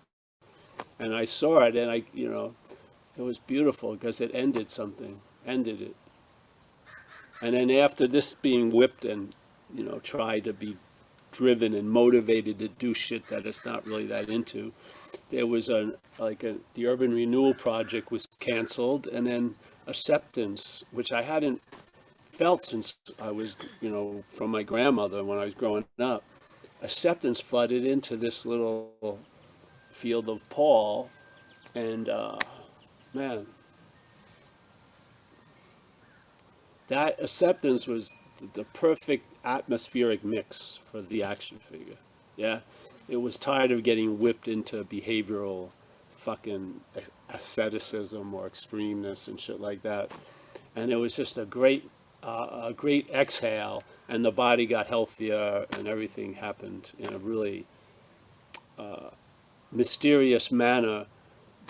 And I saw it, and it was beautiful because it ended something, ended it. And then after this being whipped and, tried to be driven and motivated to do shit that it's not really that into, there was the Urban Renewal Project was canceled, and then acceptance, which I hadn't felt since I was, from my grandmother when I was growing up. Acceptance flooded into this little field of Paul, and man, that acceptance was the perfect atmospheric mix for the action figure. Yeah, it was tired of getting whipped into behavioral fucking asceticism or extremeness and shit like that. And it was just a great exhale, and the body got healthier, and everything happened in a really mysterious manner.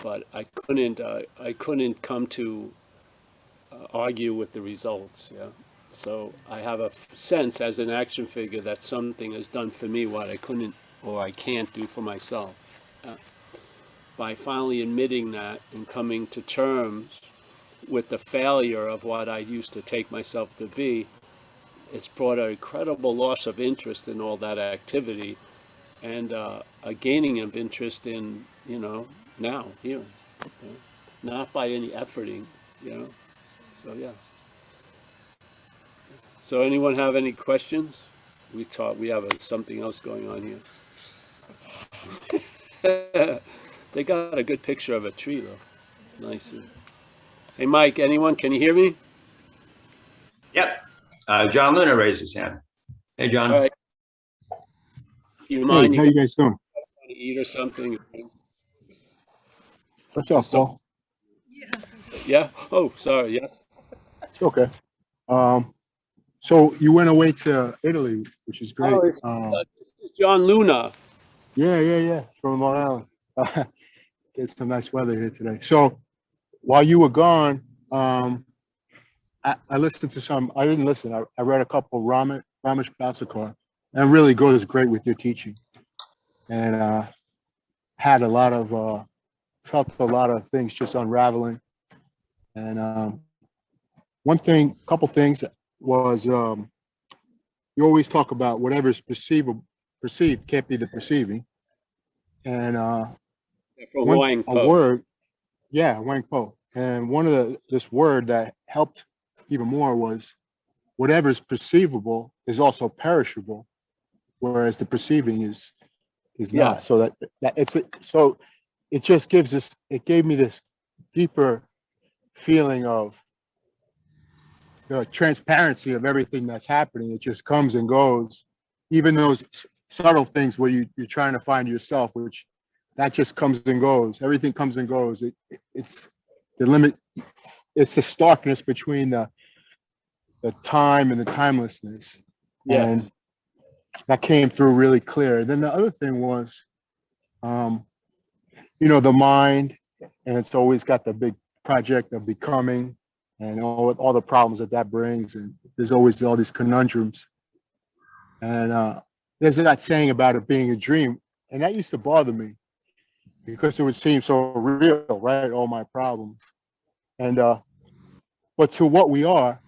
But I couldn't come to argue with the results. Yeah. So I have a sense as an action figure that something has done for me what I couldn't or I can't do for myself. By finally admitting that and coming to terms with the failure of what I used to take myself to be, it's brought an incredible loss of interest in all that activity and a gaining of interest in, now, here. You know, not by any efforting, you know. So, yeah. So anyone have any questions? We have something else going on here. They got a good picture of a tree, though. Nice. Hey, Mike, anyone? Can you hear me? Yep. John Luna raised his hand. Hey, John. All right. You Hey, mind? how you guys doing? To eat or something? What's up, Paul? Yeah? Oh, sorry. Yes. It's okay. So you went away to Italy, which is great. Oh, it's John Luna. Yeah, from Long Island. Get some nice weather here today. So while you were gone, I listened to some. I didn't listen. I read a couple of Ramesh Balsekar, and really goes great with your teaching, and had a lot of felt a lot of things just unraveling. And couple things was you always talk about whatever's perceived can't be the perceiving, and From Wang a Po. word, yeah, Wang Po, and one of this word that helped even more was whatever's perceivable is also perishable, whereas the perceiving is not. Yes. So so it just it gave me this deeper feeling of the transparency of everything that's happening. It just comes and goes, even those subtle things where you're trying to find yourself, which that just comes and goes. Everything comes and goes. It's the limit. It's the starkness between the time and the timelessness. Yes. And that came through really clear. And then the other thing was, the mind, and it's always got the big project of becoming and all the problems that brings. And there's always all these conundrums. And there's that saying about it being a dream. And that used to bother me because it would seem so real, right? All my problems. And but to what we are,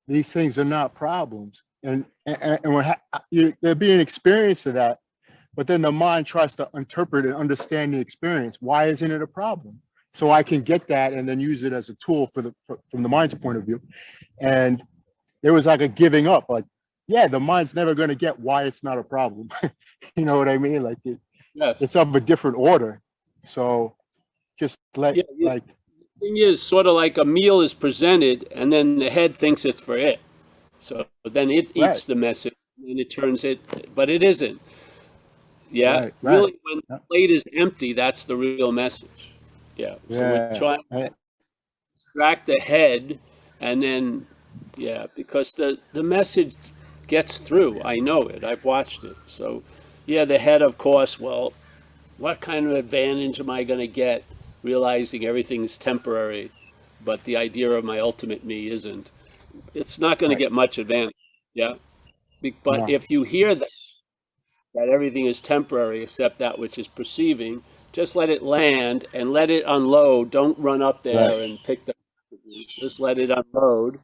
these things are not problems. And there be an experience of that, but then the mind tries to interpret and understand the experience. Why isn't it a problem? So I can get that and then use it as a tool from the mind's point of view. And there was like a giving up, like, yeah, the mind's never going to get why it's not a problem. You know what I mean? Like Yes. it's of a different order. So just Yeah, like, the thing is, sort of like a meal is presented, and then the head thinks it's for it. So then it right, eats the message, and it turns it, but it isn't. Yeah, right, really, when the yeah, plate is empty, that's the real message. Yeah, so we're yeah, trying to distract the head, and then, yeah, because the message gets through. I know it. I've watched it. So, yeah, the head, of course, well, what kind of advantage am I going to get realizing everything's temporary, but the idea of my ultimate me isn't? It's not going to right, get much advantage. Yeah. But no, if you hear that everything is temporary except that which is perceiving, just let it land and let it unload. Don't run up right, there and pick the messages. Just let it unload.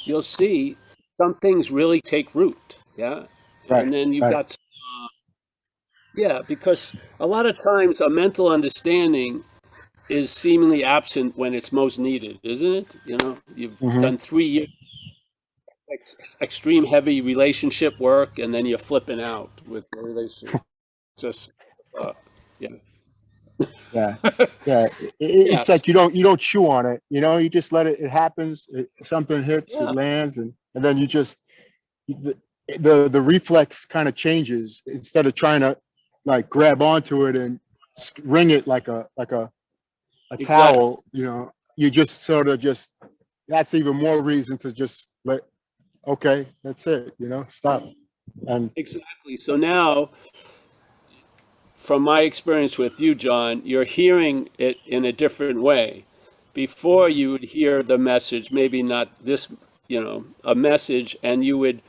You'll see some things really take root. Yeah. right, And then you've right, got, yeah, because a lot of times a mental understanding is seemingly absent when it's most needed, isn't it? You've mm-hmm, done 3 years extreme heavy relationship work, and then you're flipping out with the relationship. Just, yeah. yeah, yeah. It's Yes. like you don't chew on it, you just let it happens. Something hits, it Yeah. lands, and then you just the reflex kind of changes instead of trying to like grab onto it and wring it like a Exactly. towel, you just sort of that's even more reason to just okay, that's it, stop. And Exactly. So now, from my experience with you, John, you're hearing it in a different way. Before you would hear the message, maybe not this, a message, and you would,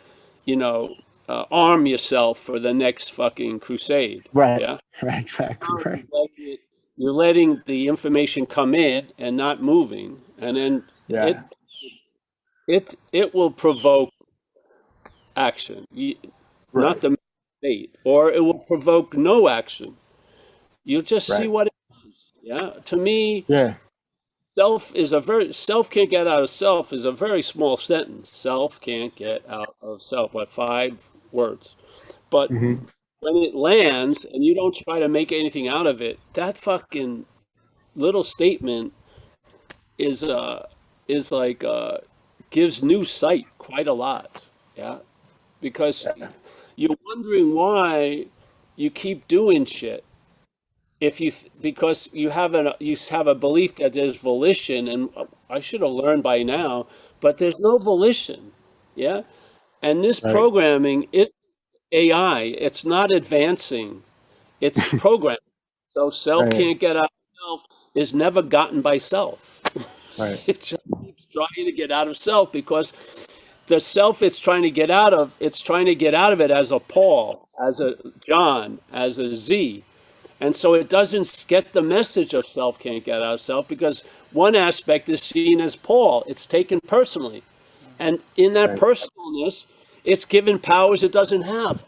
arm yourself for the next fucking crusade. right, Yeah. right, exactly, Now right. you're letting the information come in and not moving, and then it Yeah, it will provoke action, not right, the state, or it will provoke no action. You'll just see right. what it is. Yeah. To me, Yeah. self can't get out of self is a very small sentence. Self can't get out of self. What, 5 words? But Hmm. when it lands and you don't try to make anything out of it, that fucking little statement is is like gives new sight quite a lot. Yeah, because you're wondering why you keep doing shit. If you because you have a belief that there's volition, and I should have learned by now, but there's no volition. Yeah, and this Right. programming, AI, it's not advancing. It's programming. So self Right. can't get out of self is never gotten by self. Right. It just keeps trying to get out of self because the self it's trying to get out of it as a Paul, as a John, as a Z. And so it doesn't get the message of self can't get out of self because one aspect is seen as Paul. It's taken personally. And in that Right. personalness, it's given powers it doesn't have.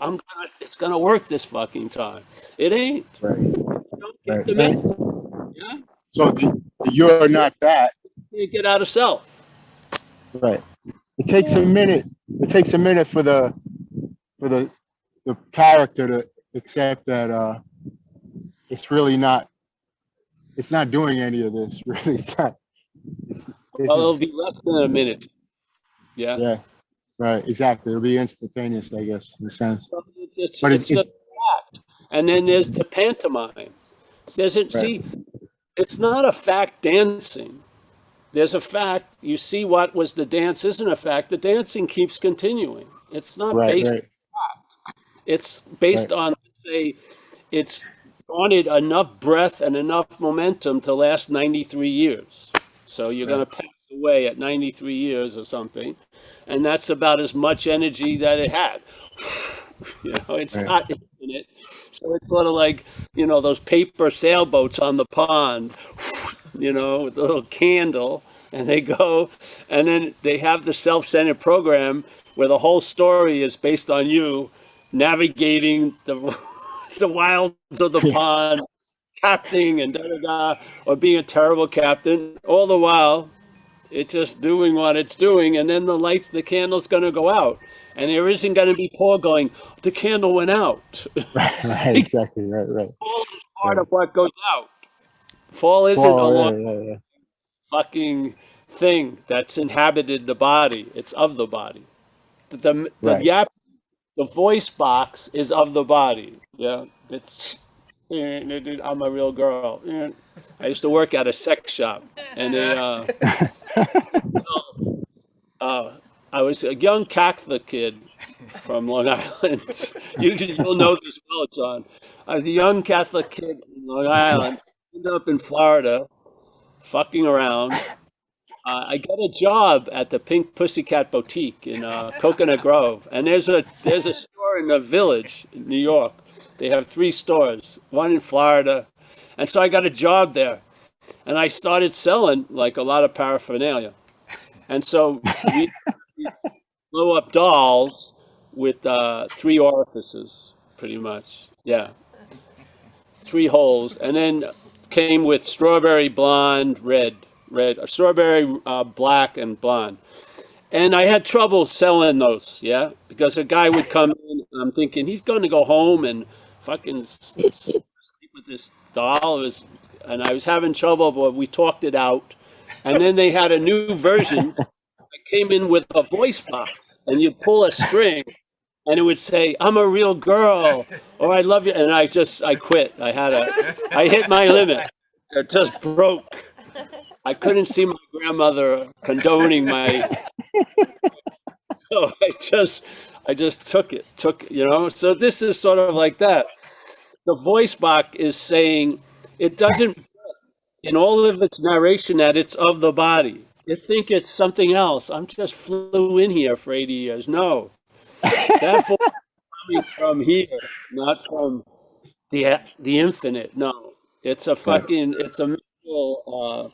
It's gonna work this fucking time. It ain't. Right. You don't get Right. the message. Yeah? So the you're not that. You can't get out of self. Right. It takes a minute. It takes a minute for the character to accept that it's really not. It's not doing any of this. Really, it's not. This Well, it'll is. be less than a minute. Yeah. Yeah. Right. Exactly. It'll be instantaneous, I guess, in a sense. So But it's just fact. And then there's the pantomime. right. See, it's not a fact dancing. There's a fact. You see what was the dance isn't a fact. The dancing keeps continuing. It's not Right. based. Right. It's Right. based on, say, it's wanted enough breath and enough momentum to last 93 years. So you're going Right. to pass away at 93 years or something, and that's about as much energy that it had. It's Right. not infinite. So it's sort of like, those paper sailboats on the pond, with a little candle, and they go, and then they have the self-centered program where the whole story is based on you navigating the the wilds of the Yeah. pond, captaining and da da da, or being a terrible captain. All the while, it's just doing what it's doing, and then the candle's going to go out, and there isn't going to be Paul going, the candle went out. Right. Right. Exactly. Right. Right. Fall is part Right. of what goes out. Fall isn't a Well. long Yeah. Yeah. Yeah. fucking thing that's inhabited the body. It's of the body. The Right. yap, the voice box is of the body. Yeah, it's. I'm a real girl. I used to work at a sex shop, and uh, I was a young Catholic kid from Long Island. You'll know this well, John. I was a young Catholic kid in Long Island. Ended up in Florida, fucking around. I got a job at the Pink Pussycat Boutique in Coconut Grove, and there's a store in the Village in New York. They have 3 stores, one in Florida, and so I got a job there, and I started selling like a lot of paraphernalia, and so we blow up dolls with 3 orifices, pretty much. Yeah, 3 holes, and then came with strawberry blonde, red, strawberry black and blonde. And I had trouble selling those, yeah, because a guy would come in, and I'm thinking he's going to go home and fucking sleep with this doll. And I was having trouble, but we talked it out. And then they had a new version that came in with a voice box, and you pull a string, and it would say, "I'm a real girl," or "I love you," and I quit. I hit my limit. It just broke. I couldn't see my grandmother condoning my, so I just took. So this is sort of like that. The voice box is saying it doesn't, in all of its narration, that it's of the body. You think it's something else. I'm just flew in here for 80 years. No, that voice is coming from here, not from the infinite. No, Yeah. it's a mental,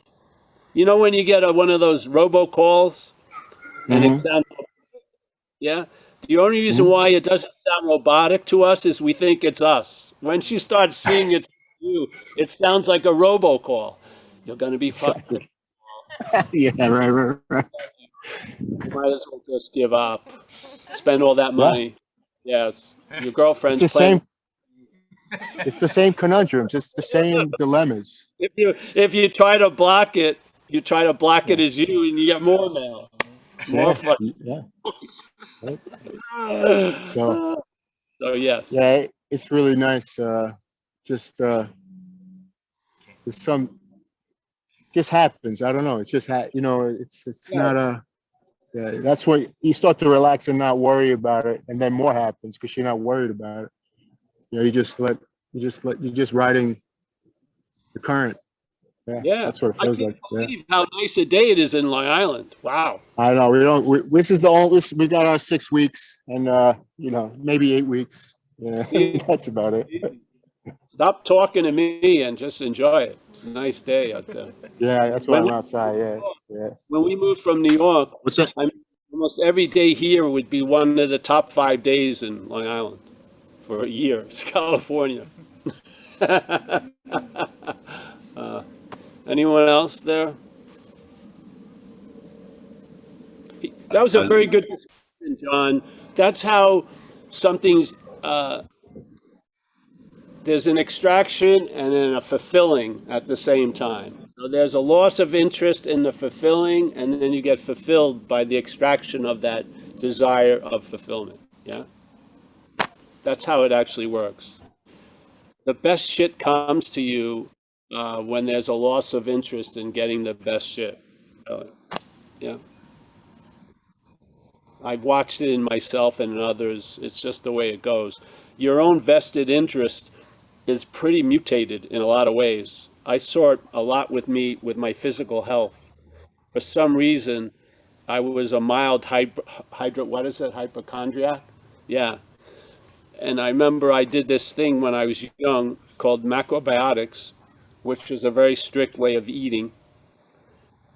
when you get one of those robocalls and it Hmm. sounds, yeah. The only reason Hmm. why it doesn't sound robotic to us is we think it's us. Once you start seeing it's you, it sounds like a robocall. You're going to be fucked. Exactly. Yeah. Right. Might as well just give up. Spend all that Yeah. money. Yes. Your It's girlfriend's the planning. same. It's the same conundrums. It's the same dilemmas. If you try to block it, you try to block it Yeah. as you, and you get more mail, more Yeah. fun. Yeah. Right. So So yes, yeah, it's really nice. Just there's some just happens. I don't know. It's just it's yeah. not a. Yeah, that's where you start to relax and not worry about it, and then more happens because you're not worried about it. You're just riding the current. Yeah, Yeah, that's what it I feels can't like. Yeah, believe how nice a day it is in Long Island. Wow. I know. We don't. This is the only. We got our 6 weeks, and maybe 8 weeks. Yeah, Easy, that's about it. easy. Stop talking to me and just enjoy it. Nice day out there. Yeah, that's why When I'm we outside. Yeah, yeah. when we moved from New York, What's that? almost every day here would be one of the top 5 days in Long Island for years. California. Anyone else there? That was a Uh, very good description, John. That's how something's there's an extraction and then a fulfilling at the same time. So there's a loss of interest in the fulfilling, and then you get fulfilled by the extraction of that desire of fulfillment. Yeah, that's how it actually works. The best shit comes to you when there's a loss of interest in getting the best shit. Really. Yeah, I've watched it in myself and in others. It's just the way it goes. Your own vested interest is pretty mutated in a lot of ways. I saw it a lot with me with my physical health. For some reason, I was a mild what is it, hypochondriac? Yeah. And I remember I did this thing when I was young called macrobiotics, which was a very strict way of eating.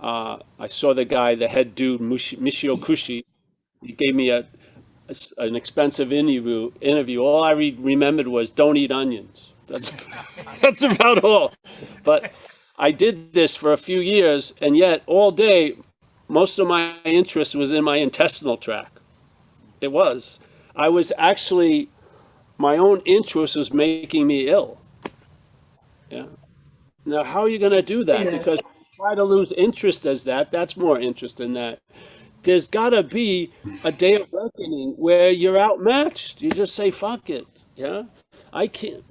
I saw the guy, the head dude, Michio Kushi. He gave me an expensive interview. All I remembered was don't eat onions. That's about all. But I did this for a few years, and yet all day, most of my interest was in my intestinal tract. It was. I was actually, my own interest was making me ill. Yeah. Now, how are you going to do that? Because try to lose interest as that's more interest in that. There's got to be a day of reckoning where you're outmatched. You just say, fuck it. Yeah. I can't,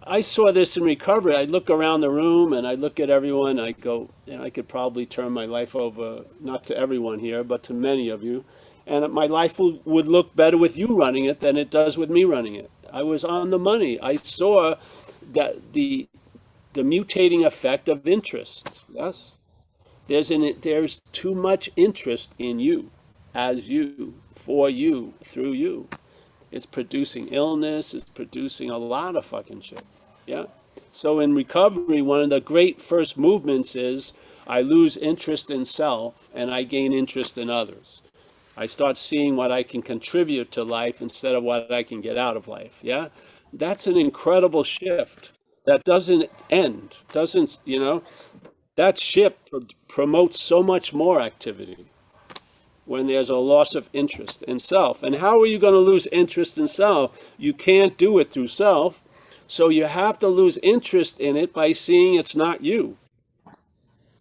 I saw this in recovery. I look around the room and I look at everyone. I go, I could probably turn my life over, not to everyone here, but to many of you. And my life would look better with you running it than it does with me running it. I was on the money. I saw that the mutating effect of interest. Yes. There's too much interest in you, as you, for you, through you. It's producing illness, it's producing a lot of fucking shit. Yeah. So in recovery, one of the great first movements is I lose interest in self and I gain interest in others. I start seeing what I can contribute to life instead of what I can get out of life. Yeah. That's an incredible shift that doesn't end, doesn't, that shift promotes so much more activity when there's a loss of interest in self. And how are you going to lose interest in self? You can't do it through self. So you have to lose interest in it by seeing it's not you.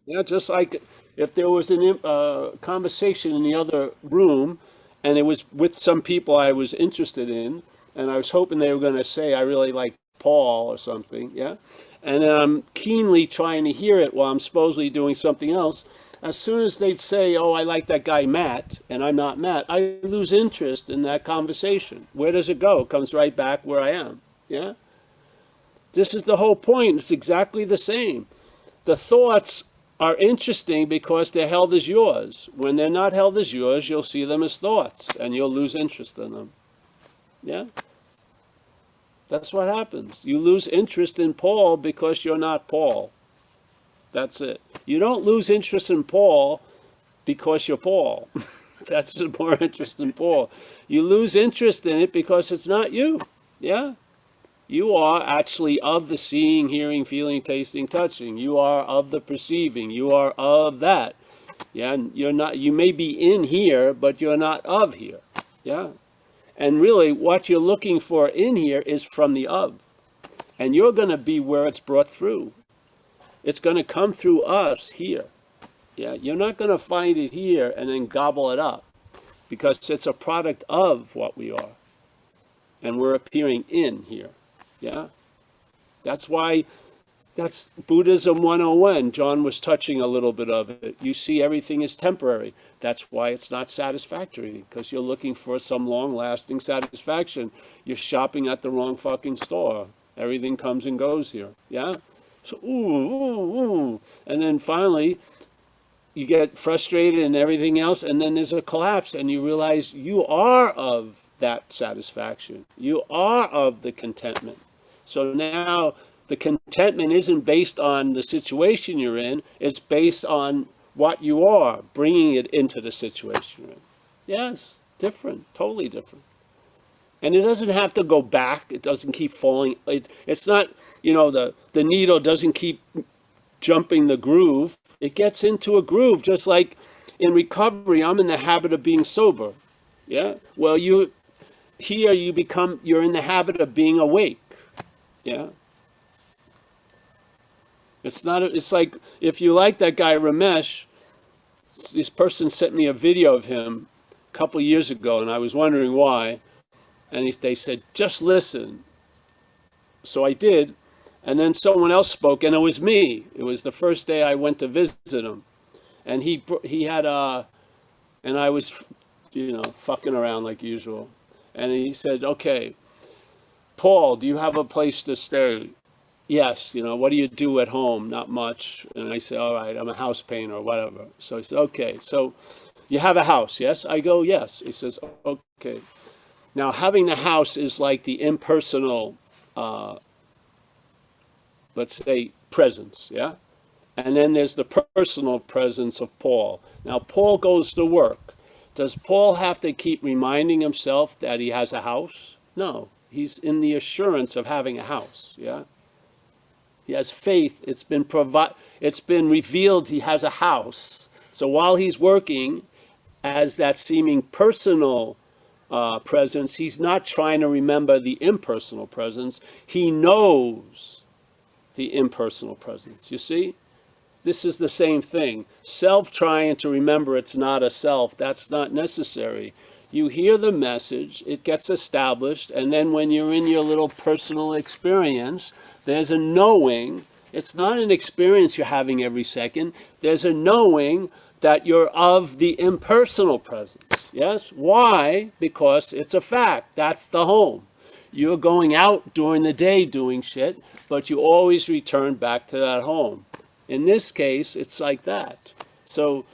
Yeah, just like if there was a conversation in the other room and it was with some people I was interested in, and I was hoping they were going to say, I really like Paul or something, yeah? And then I'm keenly trying to hear it while I'm supposedly doing something else. As soon as they'd say, oh, I like that guy Matt, and I'm not Matt, I lose interest in that conversation. Where does it go? It comes right back where I am, yeah? This is the whole point. It's exactly the same. The thoughts are interesting because they're held as yours. When they're not held as yours, you'll see them as thoughts, and you'll lose interest in them, yeah? That's what happens. You lose interest in Paul because you're not Paul. That's it. You don't lose interest in Paul because you're Paul. That's more interest in Paul. You lose interest in it because it's not you. Yeah? You are actually of the seeing, hearing, feeling, tasting, touching. You are of the perceiving. You are of that. Yeah? And you're not, you may be in here, but you're not of here. Yeah? And really, what you're looking for in here is from the of. And you're going to be where it's brought through. It's going to come through us here. Yeah, you're not going to find it here and then gobble it up, because it's a product of what we are. And we're appearing in here. Yeah? That's why, that's Buddhism 101. John was touching a little bit of it. You see everything is temporary. That's why it's not satisfactory, because you're looking for some long-lasting satisfaction. You're shopping at the wrong fucking store. Everything comes and goes here. Yeah? So, ooh. And then finally, you get frustrated and everything else, and then there's a collapse, and you realize you are of that satisfaction. You are of the contentment. So now the contentment isn't based on the situation you're in, it's based on what you are, bringing it into the situation you're in. Yes, different, totally different. And it doesn't have to go back. It doesn't keep falling. It's not, the needle doesn't keep jumping the groove. It gets into a groove, just like in recovery, I'm in the habit of being sober. Yeah? Well, you're in the habit of being awake. Yeah? It's like, if you like that guy Ramesh, this person sent me a video of him a couple of years ago, and I was wondering why. And they said, just listen. So I did, and then someone else spoke, and it was me. It was the first day I went to visit him. And he had and I was, fucking around like usual. And he said, okay, Paul, do you have a place to stay? Yes, what do you do at home? Not much. And I said, all right, I'm a house painter or whatever. So he said, okay, so you have a house, yes? I go, yes. He says, okay. Now, having the house is like the impersonal, let's say, presence, yeah? And then there's the personal presence of Paul. Now, Paul goes to work. Does Paul have to keep reminding himself that he has a house? No. He's in the assurance of having a house, yeah? He has faith. It's been revealed he has a house. So while he's working as that seeming personal presence, he's not trying to remember the impersonal presence. He knows the impersonal presence. You see? This is the same thing. Self trying to remember it's not a self, that's not necessary. You hear the message, it gets established, and then when you're in your little personal experience, there's a knowing. It's not an experience you're having every second. There's a knowing that you're of the impersonal presence. Yes? Why? Because it's a fact. That's the home. You're going out during the day doing shit, but you always return back to that home. In this case, it's like that. So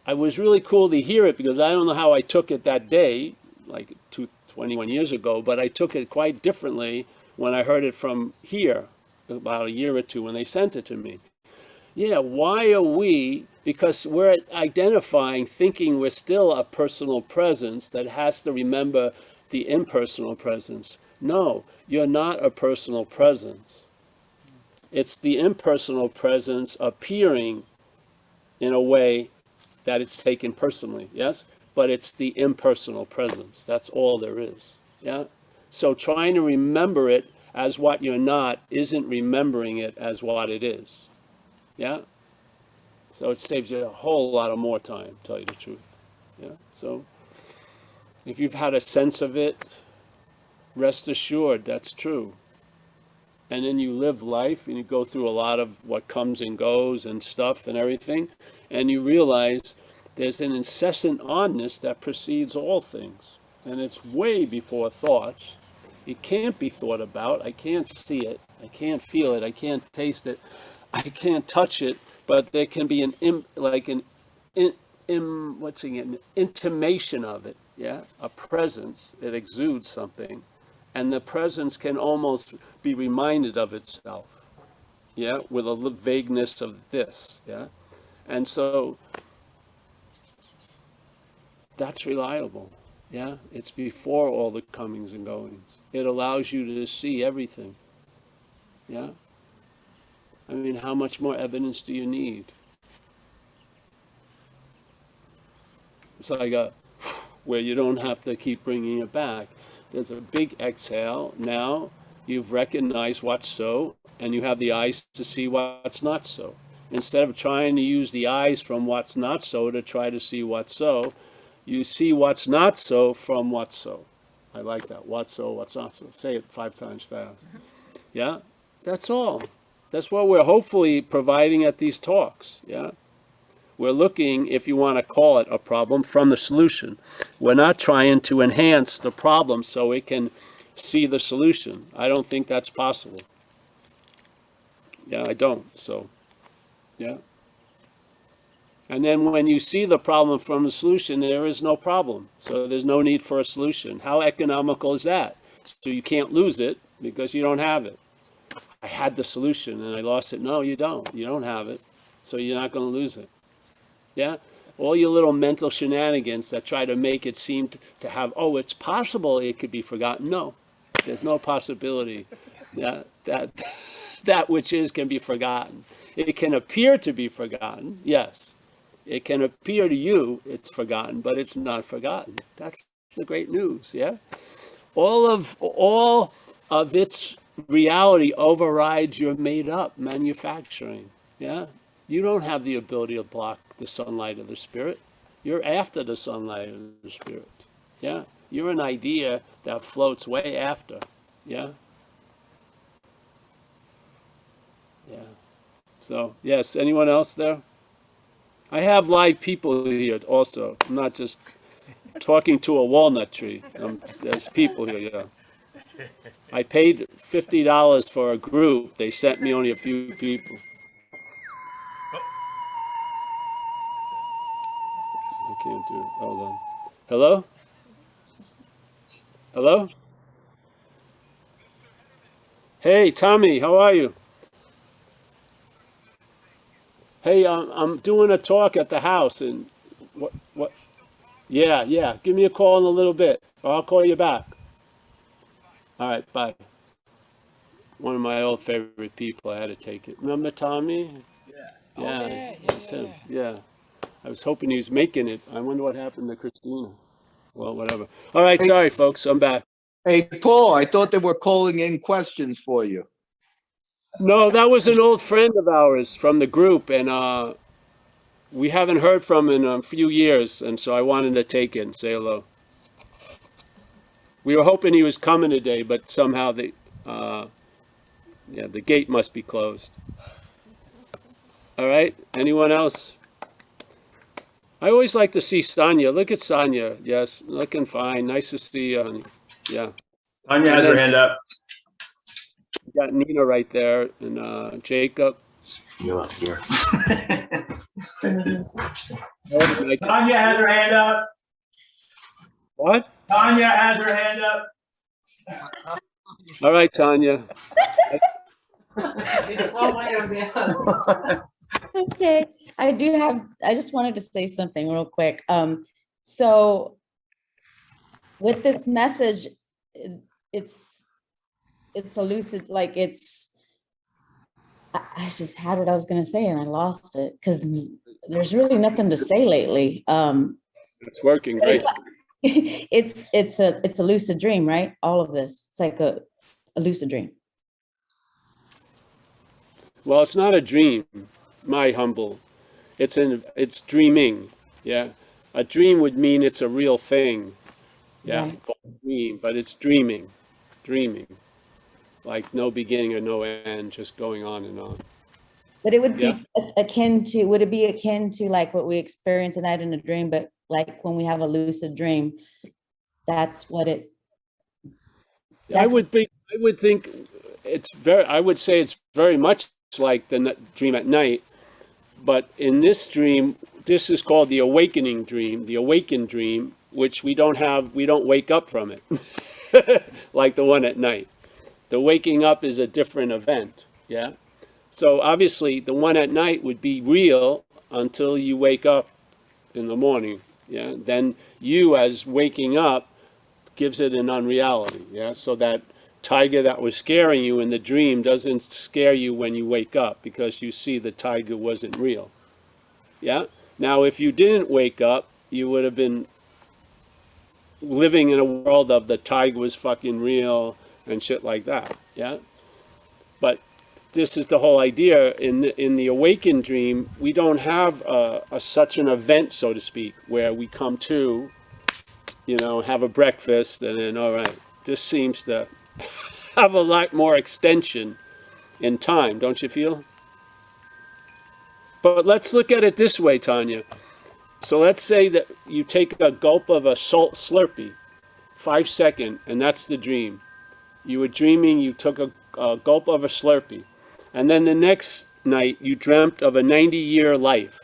it was really cool to hear it, because I don't know how I took it that day, like 21 years ago, but I took it quite differently when I heard it from here about a year or two when they sent it to me. Yeah, why are we, because we're identifying, thinking we're still a personal presence that has to remember the impersonal presence. No, you're not a personal presence. It's the impersonal presence appearing in a way that it's taken personally, yes? But it's the impersonal presence. That's all there is, yeah? So trying to remember it as what you're not isn't remembering it as what it is, yeah? So it saves you a whole lot of more time, to tell you the truth, yeah? So If you've had a sense of it, rest assured that's true. And then you live life and you go through a lot of what comes and goes and stuff and everything, and you realize there's an incessant onness that precedes all things. And it's way before thoughts. It can't be thought about. I can't see it. I can't feel it. I can't taste it. I can't touch it. But there can be an intimation of it. Yeah, a presence. It exudes something, and the presence can almost be reminded of itself. Yeah, with a vagueness of this. Yeah, and so that's reliable. Yeah, it's before all the comings and goings. It allows you to see everything. Yeah, I mean, how much more evidence do you need? It's like a where you don't have to keep bringing it back. There's a big exhale. Now you've recognized what's so, and you have the eyes to see what's not so. Instead of trying to use the eyes from what's not so to try to see what's so, you see what's not so from what's so. I like that. What's so, what's not so. Say it 5 times fast. Yeah, that's all. That's what we're hopefully providing at these talks. Yeah. We're looking, if you want to call it a problem, from the solution. We're not trying to enhance the problem so it can see the solution. I don't think that's possible. Yeah, I don't. So, yeah. And then when you see the problem from the solution, there is no problem. So there's no need for a solution. How economical is that? So you can't lose it because you don't have it. I had the solution and I lost it. No, you don't. You don't have it. So you're not going to lose it. Yeah? All your little mental shenanigans that try to make it seem to have, oh, it's possible it could be forgotten. No, there's no possibility. Yeah, that which is can be forgotten. It can appear to be forgotten, yes. It can appear to you it's forgotten, but it's not forgotten. That's the great news, yeah? All of its reality overrides your made-up manufacturing, yeah? You don't have the ability to block the sunlight of the spirit. You're after the sunlight of the spirit, yeah? You're an idea that floats way after, yeah? Yeah. So, yes, anyone else there? I have live people here also. I'm not just talking to a walnut tree. There's people here, yeah. I paid $50 for a group. They sent me only a few people. I can't do it. Hold on. Hello? Hello? Hey, Tommy, how are you? Hey, I'm doing a talk at the house, and what? Yeah, yeah. Give me a call in a little bit, or I'll call you back. All right, bye. One of my old favorite people. I had to take it. Remember Tommy? Yeah, that's him. Yeah. I was hoping he was making it. I wonder what happened to Christina. Well, whatever. All right, sorry, folks. I'm back. Hey, Paul, I thought they were calling in questions for you. No, that was an old friend of ours from the group, and we haven't heard from him in a few years, and so I wanted to take it and say hello. We were hoping he was coming today, but somehow the gate must be closed. All right, anyone else? I always like to see Sonia. Look at Sonia. Yes, looking fine. Nice to see you, honey. Yeah. Tanya has her hand up. We got Nina right there, and Jacob. You're up here. Tanya Tanya has her hand up. What? Tanya has her hand up. All right, Tanya. Okay, I just wanted to say something real quick. So with this message, it's elusive, like I just had what I was gonna say and I lost it because there's really nothing to say lately. It's working great. It's a lucid dream, right? All of this, it's like a lucid dream. Well, it's not a dream, my humble. It's dreaming. Yeah, a dream would mean it's a real thing. Yeah, Right. called dream, but it's dreaming, like no beginning or no end, just going on and on. But it would Yeah. be akin to, would it be akin to like what we experience at night in a dream, but like when we have a lucid dream, that's what it, I that's, would think I would say it's very much like the dream at night, but in this dream, this is called the awakening dream, the awakened dream, which we don't wake up from it, like the one at night. The waking up is a different event, yeah? So obviously, the one at night would be real until you wake up in the morning, yeah? Then you, as waking up, gives it an unreality, yeah? So that tiger that was scaring you in the dream doesn't scare you when you wake up because you see the tiger wasn't real, yeah? Now, if you didn't wake up, you would have been living in a world of the tiger was fucking real and shit like that, yeah? But this is the whole idea. In the awakened dream, we don't have such an event, so to speak, where we come to, have a breakfast, and then, all right, this seems to have a lot more extension in time, don't you feel? But let's look at it this way, Tanya. So let's say that you take a gulp of a salt Slurpee, 5 second, and that's the dream. You were dreaming, you took a gulp of a Slurpee. And then the next night, you dreamt of a 90-year life.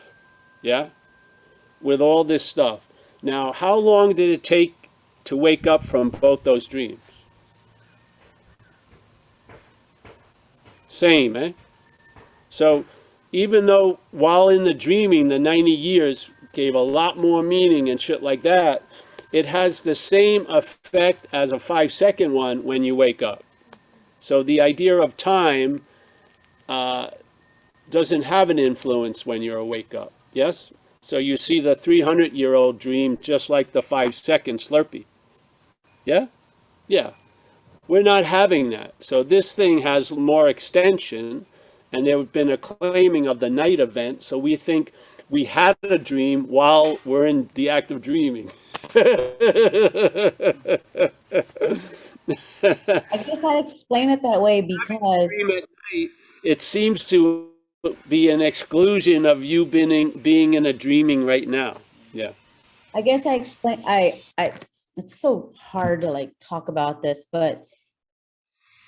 Yeah? With all this stuff. Now, how long did it take to wake up from both those dreams? Same, eh? So, even though while in the dreaming, the 90 years gave a lot more meaning and shit like that, it has the same effect as a 5 second one when you wake up. So, the idea of time doesn't have an influence when you're awake up. Yes? So you see the 300-year-old dream just like the 5 second Slurpee. Yeah? Yeah. We're not having that. So this thing has more extension, and there have been a claiming of the night event, so we think we had a dream while we're in the act of dreaming. I guess I explain it that way because Dream at night, it seems to be an exclusion of you being in a dreaming right now. Yeah. I guess I explain, it's so hard to like talk about this, but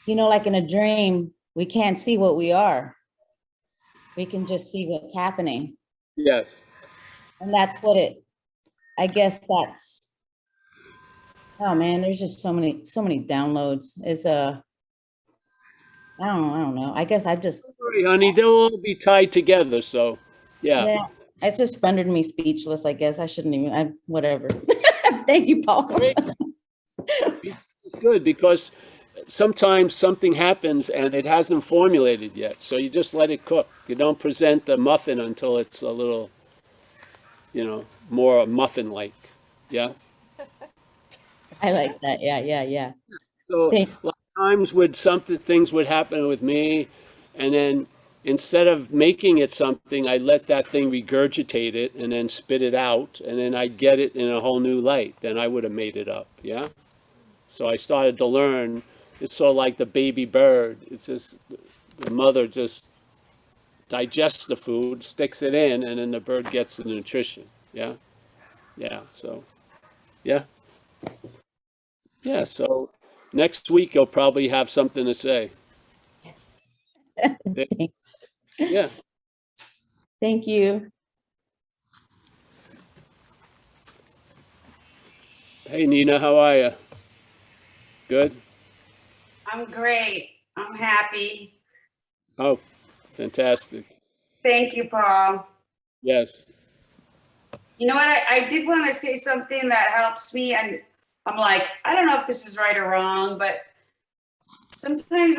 like in a dream, we can't see what we are. We can just see what's happening. Yes. And that's I guess that's, oh man, there's just so many downloads. I don't know. I guess I just, Sorry, honey, they'll all be tied together. So, yeah. yeah, it's just rendered me speechless, I guess. I shouldn't even, whatever. Thank you, Paul. Great. It's good because sometimes something happens and it hasn't formulated yet. So you just let it cook. You don't present the muffin until it's a little, more muffin-like. Yeah. I like that. Yeah. So Thank, a lot of times things would happen with me, and then instead of making it something, I let that thing regurgitate it and then spit it out, and then I'd get it in a whole new light. Then I would have made it up. Yeah. So I started to learn. It's sort of like the baby bird. It's just the mother just digests the food, sticks it in, and then the bird gets the nutrition. Yeah. Yeah. So, yeah. Yeah. So next week you'll probably have something to say. thanks. Yeah. Thank you. Hey, Nina, how are you? Good? I'm great. I'm happy. Oh, fantastic. Thank you, Paul. Yes. You know what? I did want to say something that helps me. And I'm like, I don't know if this is right or wrong, but sometimes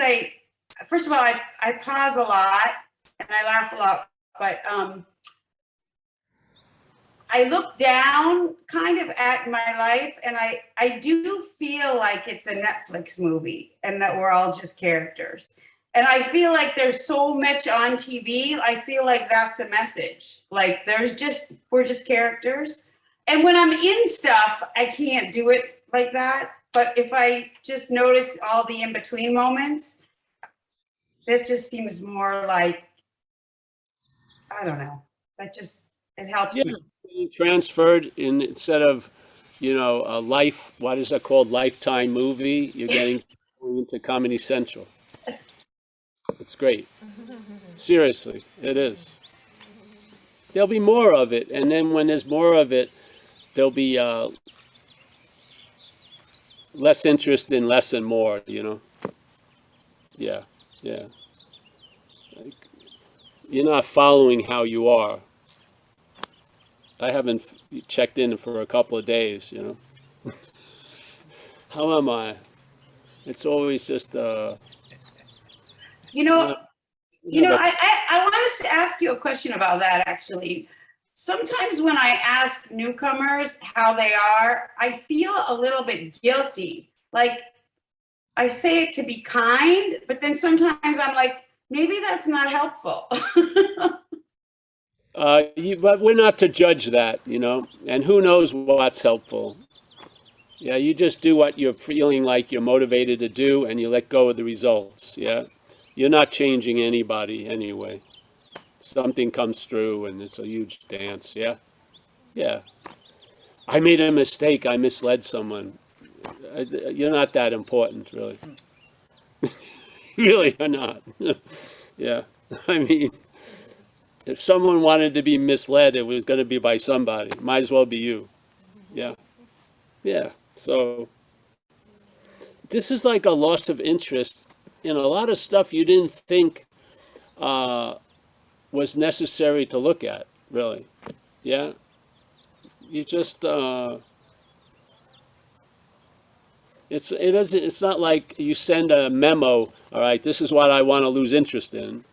first of all, I pause a lot and I laugh a lot, but I look down kind of at my life and I do feel like it's a Netflix movie and that we're all just characters. And I feel like there's so much on TV. I feel like that's a message. Like we're just characters. And when I'm in stuff, I can't do it like that. But if I just notice all the in-between moments, it just seems more like, I don't know, it helps Yeah, me. being transferred instead of, a life, what is that called? Lifetime movie. You're getting into Comedy Central. It's great. Seriously, it is. There'll be more of it, and then when there's more of it, there'll be less interest in less and more. Yeah, yeah. Like, you're not following how you are. I haven't checked in for a couple of days. How am I? It's always just You know, you have a I want to ask you a question about that, actually. Sometimes when I ask newcomers how they are, I feel a little bit guilty. Like, I say it to be kind, but then sometimes I'm like, maybe that's not helpful. but we're not to judge that. And who knows what's helpful. Yeah, you just do what you're feeling like you're motivated to do, and you let go of the results. Yeah, you're not changing anybody anyway. Something comes through, and it's a huge dance. Yeah, yeah. I made a mistake. I misled someone. You're not that important, really. Really, you're not. Yeah, I mean, if someone wanted to be misled, it was going to be by somebody. Might as well be you. Yeah, yeah. So this is like a loss of interest in a lot of stuff you didn't think was necessary to look at, really. Yeah, you just it's not like you send a memo. All right, this is what I want to lose interest in.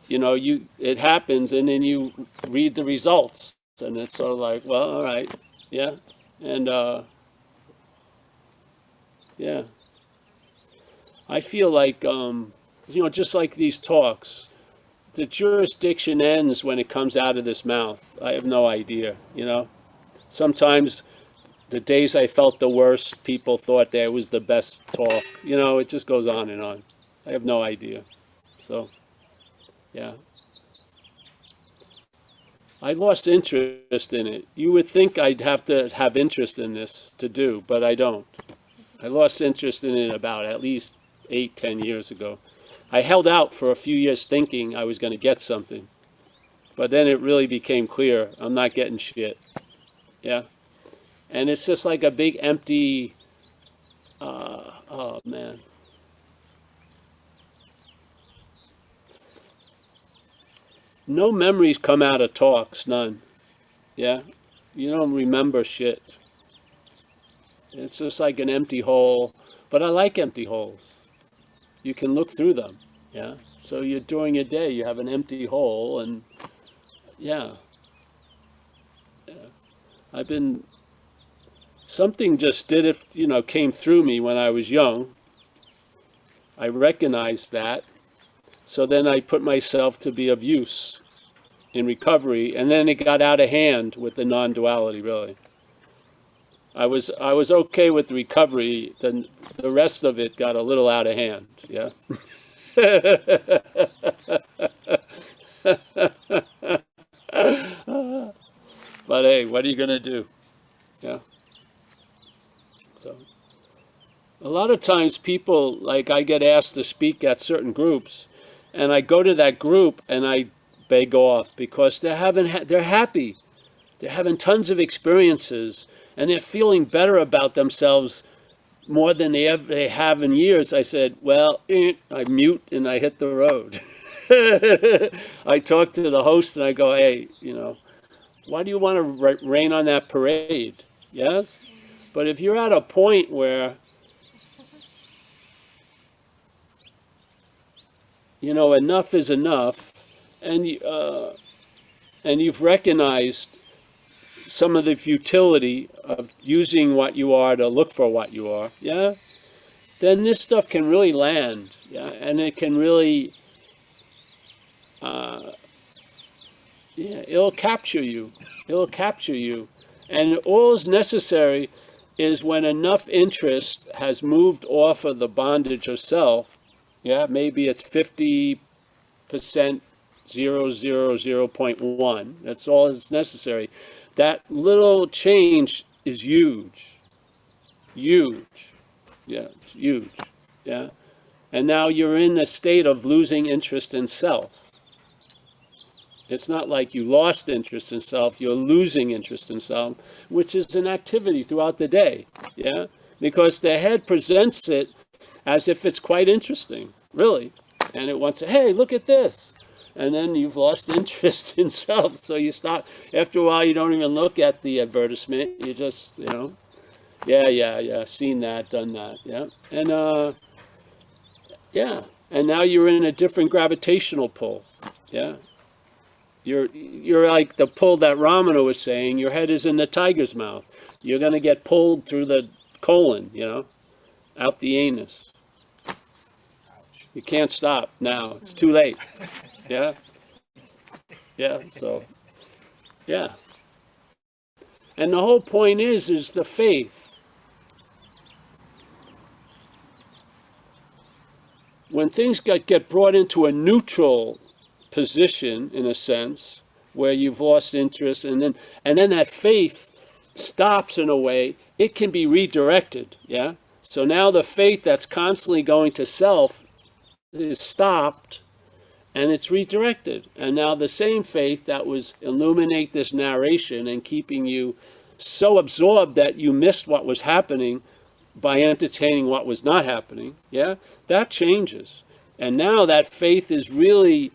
It happens, and then you read the results, and it's sort of like, well, all right, yeah, and yeah, I feel like just like these talks, the jurisdiction ends when it comes out of this mouth. I have no idea. Sometimes the days I felt the worst, people thought that was the best talk. It just goes on and on. I have no idea. So, yeah. I lost interest in it. You would think I'd have to have interest in this to do, but I don't. I lost interest in it about at least 8, 10 years ago. I held out for a few years thinking I was going to get something, but then it really became clear I'm not getting shit. Yeah. And it's just like a big empty, oh man. No memories come out of talks, none. Yeah? You don't remember shit. It's just like an empty hole. But I like empty holes. You can look through them. Yeah? So you're during your day, you have an empty hole, and yeah. Something just did it, came through me when I was young. I recognized that. So then I put myself to be of use in recovery, and then it got out of hand with the non-duality, really. I was okay with the recovery, then the rest of it got a little out of hand, yeah. But hey, what are you gonna do? Yeah. So a lot of times people, like, I get asked to speak at certain groups, and I go to that group and I beg off because they're happy. They're having tons of experiences, and they're feeling better about themselves more than they have in years. I said, well, I mute and I hit the road. I talk to the host and I go, hey, why do you want to rain on that parade? Yes? But if you're at a point where, enough is enough, and you've recognized some of the futility of using what you are to look for what you are, yeah, then this stuff can really land, yeah, and it can really, yeah, it'll capture you, and all is necessary is when enough interest has moved off of the bondage of self. Yeah, maybe it's 50%, 0.1. That's all that's necessary. That little change is huge. Huge. Yeah, it's huge. Yeah. And now you're in the state of losing interest in self. It's not like you lost interest in self, you're losing interest in self, which is an activity throughout the day. Yeah. Because the head presents it as if it's quite interesting, really. And it wants to, hey, look at this. And then you've lost interest in self. So you stop, after a while, you don't even look at the advertisement. You just, yeah, seen that, done that, yeah. And, yeah, and now you're in a different gravitational pull, yeah. You're like the pull that Ramana was saying, your head is in the tiger's mouth. You're going to get pulled through the colon, out the anus. You can't stop now. It's too late. Yeah. Yeah. So, yeah. And the whole point is the faith. When things get brought into a neutral position, in a sense, where you've lost interest, and then that faith stops in a way, it can be redirected. Yeah. So now the faith that's constantly going to self is stopped, and it's redirected. And now the same faith that was illuminate this narration and keeping you so absorbed that you missed what was happening by entertaining what was not happening, yeah, that changes. And now that faith is really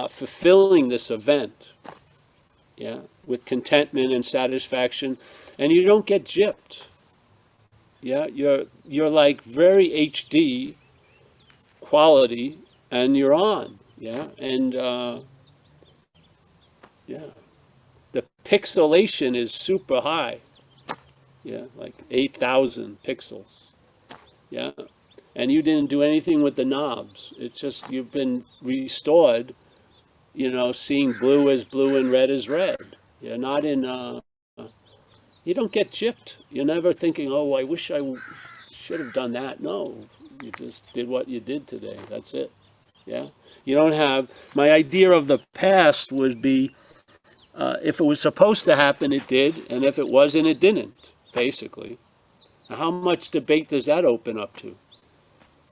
fulfilling this event, yeah, with contentment and satisfaction, and you don't get gypped. Yeah, you're like very HD quality, and you're on. Yeah, and yeah, the pixelation is super high. Yeah, like 8,000 pixels. Yeah, and you didn't do anything with the knobs. It's just you've been restored. Seeing blue as blue and red as red. You're not in. You don't get gypped. You're never thinking, "Oh, I wish I should have done that." No, you just did what you did today. That's it. Yeah. You don't have. My idea of the past would be, if it was supposed to happen, it did, and if it wasn't, it didn't. Basically, how much debate does that open up to?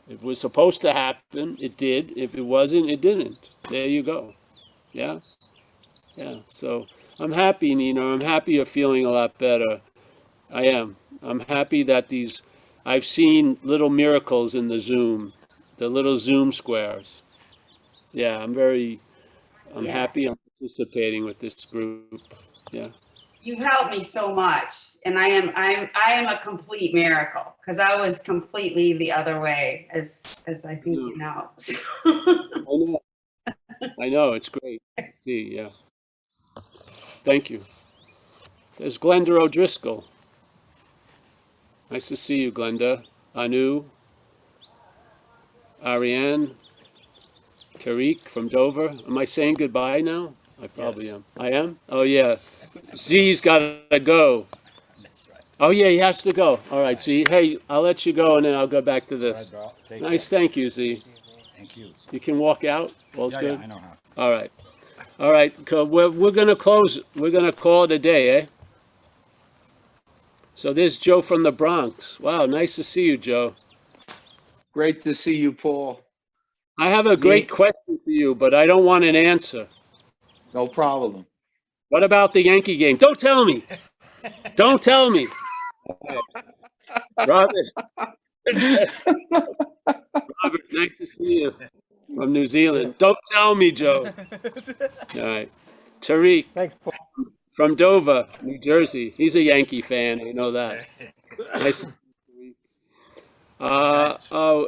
If it was supposed to happen, it did. If it wasn't, it didn't. There you go. Yeah. Yeah. So I'm happy, Nina. I'm happy you're feeling a lot better. I am. I'm happy that I've seen little miracles in the little Zoom squares. Yeah, I'm Yeah. happy I'm participating with this group. Yeah. You helped me so much, and I am a complete miracle, because I was completely the other way, as I think you know. I know. I know. It's great. See, yeah. Thank you. There's Glenda O'Driscoll. Nice to see you, Glenda. Anu, Ariane, Tariq from Dover. Am I saying goodbye now? I probably am. I am? Oh, yeah. Z's got to go. Oh, yeah, he has to go. All right, Z. Hey, I'll let you go, and then I'll go back to this. Nice, thank you, Z. Thank you. You can walk out? All's good? Yeah, I know how. All right. All right, we're going to close. We're going to call it a day, eh? So there's Joe from the Bronx. Wow, nice to see you, Joe. Great to see you, Paul. I have a great question for you, but I don't want an answer. No problem. What about the Yankee game? Don't tell me. Don't tell me. Robert. Robert, nice to see you from New Zealand. Don't tell me, Joe. All right. Tariq from Dover, New Jersey. He's a Yankee fan. I know that. Nice. Oh,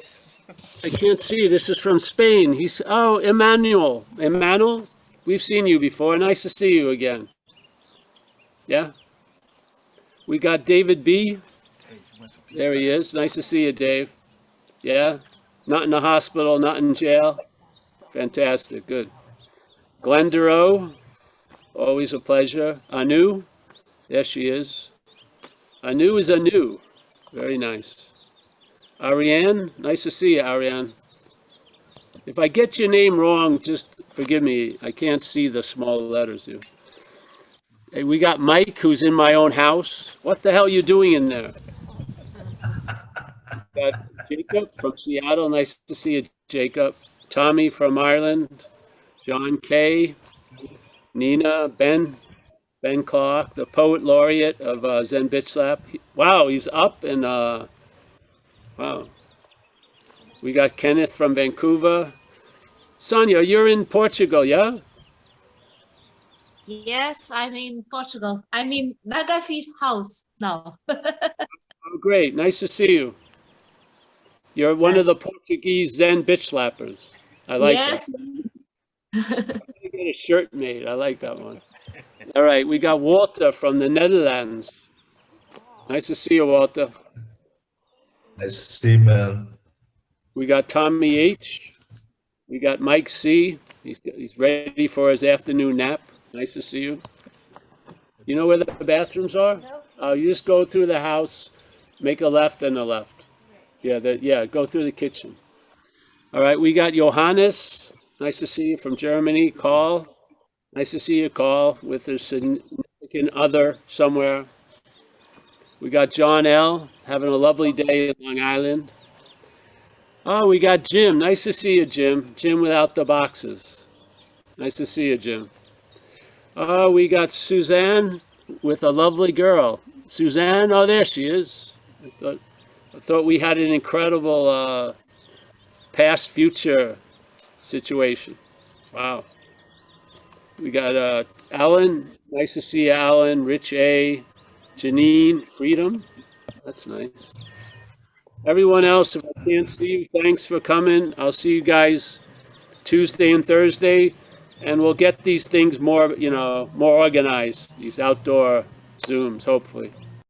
I can't see. This is from Spain. Emmanuel. Emmanuel, we've seen you before. Nice to see you again. Yeah. We got David B. There he is. Nice to see you, Dave. Yeah. Not in the hospital, not in jail. Fantastic. Good. Glenda O. Always a pleasure. Anu. There she is. Anu is Anu. Very nice. Ariane, nice to see you, Ariane. If I get your name wrong, just forgive me. I can't see the small letters here. Hey, we got Mike, who's in my own house. What the hell are you doing in there? Got Jacob from Seattle. Nice to see you, Jacob. Tommy from Ireland. John Kay. Nina. Ben Clark, the poet laureate of Zen Bitch Slap. Wow, he's up and wow. We got Kenneth from Vancouver. Sonia, you're in Portugal, yeah? Yes, I'm in Portugal. I'm in Magafit house now. Oh, great. Nice to see you. You're one of the Portuguese Zen bitch slappers. I like that. Yes. You get a shirt made. I like that one. All right, we got Walter from the Netherlands. Nice to see you, Walter. Nice to see you, man. We got Tommy H. We got Mike C. He's ready for his afternoon nap. Nice to see you. You know where the bathrooms are? You just go through the house, make a left and a left. Yeah, go through the kitchen. All right, we got Johannes. Nice to see you from Germany. Carl. Nice to see you, Carl, with his significant other somewhere. We got John L. having a lovely day in Long Island. Oh, we got Jim. Nice to see you, Jim. Jim without the boxes. Nice to see you, Jim. Oh, we got Suzanne with a lovely girl. Suzanne, oh, there she is. I thought we had an incredible past-future situation. Wow. We got Alan. Nice to see you, Alan. Rich A. Janine. Freedom. That's nice. Everyone else, if I can't see you, thanks for coming. I'll see you guys Tuesday and Thursday, and we'll get these things more, more organized, these outdoor Zooms, hopefully.